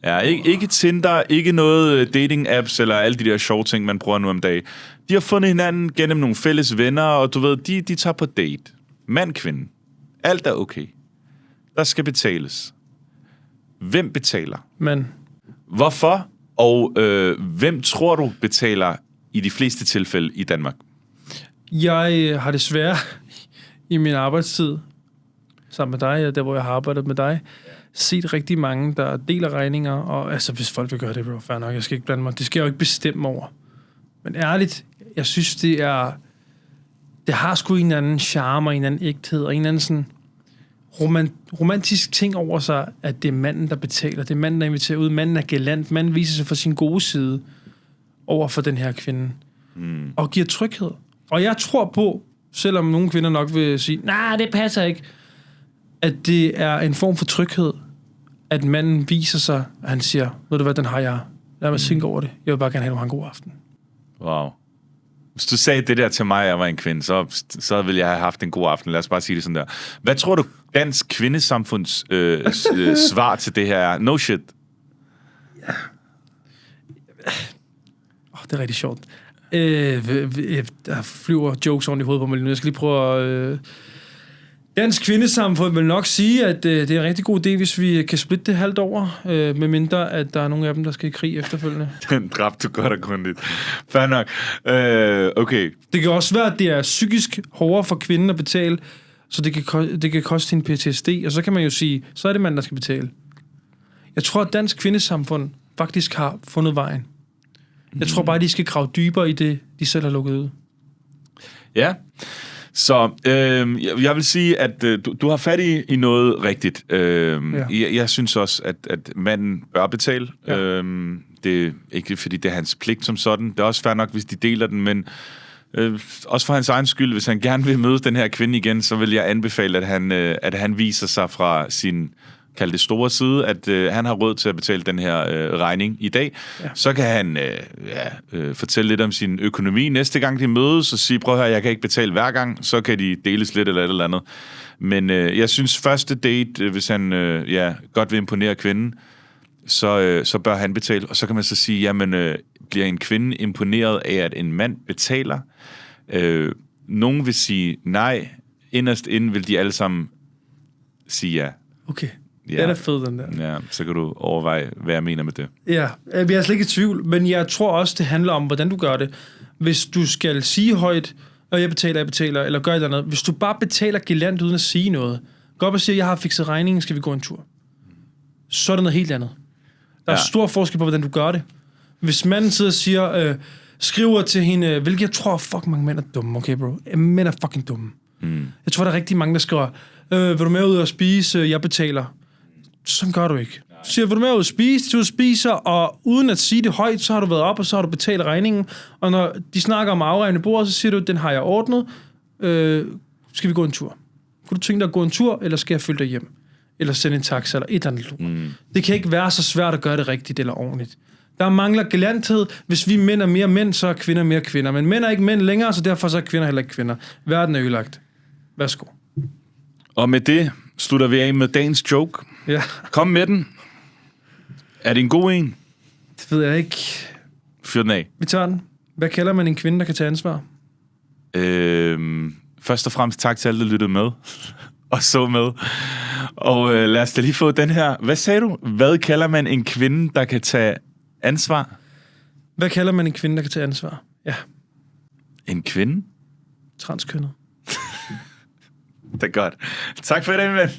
Ja, ikke Tinder, ikke noget dating-apps, eller alle de der sjove ting, man bruger nu om dagen. De har fundet hinanden gennem nogle fælles venner, og du ved, de tager på date. Mand, kvinde. Alt er okay. Der skal betales. Hvem betaler? Men. Hvorfor? Og hvem tror du betaler i de fleste tilfælde i Danmark? Jeg har desværre i min arbejdstid, sammen med dig, der hvor jeg har arbejdet med dig, set rigtig mange, der deler regninger, og altså, hvis folk vil gøre det, fair nok, jeg skal ikke blande mig. Det skal jeg jo ikke bestemme over. Men ærligt, jeg synes, det har sgu en eller anden charme, og en eller anden ægthed, og en eller anden sådan romantisk ting over sig, at det er manden, der betaler. Det er manden, der inviterer ud. Manden er galant. Manden viser sig fra sin gode side over for den her kvinde. Og giver tryghed. Og jeg tror på, selvom nogle kvinder nok vil sige, nej, det passer ikke, at det er en form for tryghed, at manden viser sig, at han siger, ved du hvad, den har jeg. Lad mig tænke over det. Jeg vil bare gerne have en god aften. Wow. Hvis du sagde det der til mig, jeg var en kvinde, så ville jeg have haft en god aften. Lad os bare sige det sådan der. Hvad tror du, dansk kvindesamfunds svar til det her er? No shit. det er rigtig sjovt. Der flyver jokes oven i hovedet på mig. Jeg skal lige prøve at... Dansk kvindesamfund vil nok sige, at det er en rigtig god idé, hvis vi kan splitte det halvt over, med mindre at der er nogle af dem, der skal i krig efterfølgende. Den dræbte du godt og grundigt. Fair nok. Okay. Det kan også være, at det er psykisk hårdere for kvinden at betale, så det kan koste hende PTSD, og så kan man jo sige, så er det mand, der skal betale. Jeg tror, at dansk kvindesamfund faktisk har fundet vejen. Jeg tror bare, de skal grave dybere i det, de selv har lukket ud. Ja. Så jeg vil sige, at du har fat i noget rigtigt. Jeg synes også, at manden bør betale. Ja. Det er ikke fordi, det er hans pligt som sådan. Det er også fair nok, hvis de deler den, men også for hans egen skyld, hvis han gerne vil møde den her kvinde igen, så vil jeg anbefale, at han viser sig fra sin... kalde det store side, at han har råd til at betale den her regning i dag. Ja. Så kan han fortælle lidt om sin økonomi. Næste gang de mødes, og sige, prøv at høre, jeg kan ikke betale hver gang, så kan de deles lidt eller et eller andet. Men jeg synes, første date, hvis han godt vil imponere kvinden, så bør han betale. Og så kan man så sige, jamen, bliver en kvinde imponeret af, at en mand betaler? Nogen vil sige nej. Inderst inden vil de alle sammen sige ja. Okay. Ja. Den er fed, den der. Ja, så kan du overveje, hvad jeg mener med det. Ja, jeg er slet ikke i tvivl, men jeg tror også, det handler om, hvordan du gør det. Hvis du skal sige højt, og jeg betaler, eller gør et eller andet. Hvis du bare betaler gelant uden at sige noget, gå op og siger, jeg har fikset regningen, skal vi gå en tur? Så er det noget helt andet. Der er stor forskel på, hvordan du gør det. Hvis manden sidder og siger, skriver til hende, hvilket jeg tror, mange mænd er dumme, okay bro? Mænd er fucking dumme. Jeg tror, der er rigtig mange, der skriver, vil du med ud og spise, jeg betaler. Sådan gør du ikke. Så siger, vil du med ud og spise, du spiser, og uden at sige det højt, så har du været op, og så har du betalt regningen. Og når de snakker om afregnende bord, så siger du, den har jeg ordnet. Skal vi gå en tur? Kunne du tænke dig at gå en tur, eller skal jeg følge dig hjem? Eller sende en taxa, eller et eller andet. Det kan ikke være så svært at gøre det rigtigt eller ordentligt. Der mangler galanthed. Hvis vi mænd er mere mænd, så er kvinder mere kvinder. Men mænd er ikke mænd længere, så derfor så er kvinder heller ikke kvinder. Verden er ødelagt. Værsgo. Og med det slutter vi af med dagens joke. Ja. Kom med den. Er det en god en? Det ved jeg ikke. Fyr den af. Vi tager den. Hvad kalder man en kvinde, der kan tage ansvar? Først og fremmest tak til alle, der lyttede med. Og så med. Og lad os da lige få den her. Hvad sagde du? Hvad kalder man en kvinde, der kan tage ansvar? Hvad kalder man en kvinde, der kan tage ansvar? Ja. En kvinde? Transkønnet. Det er godt. Tak for det, ven.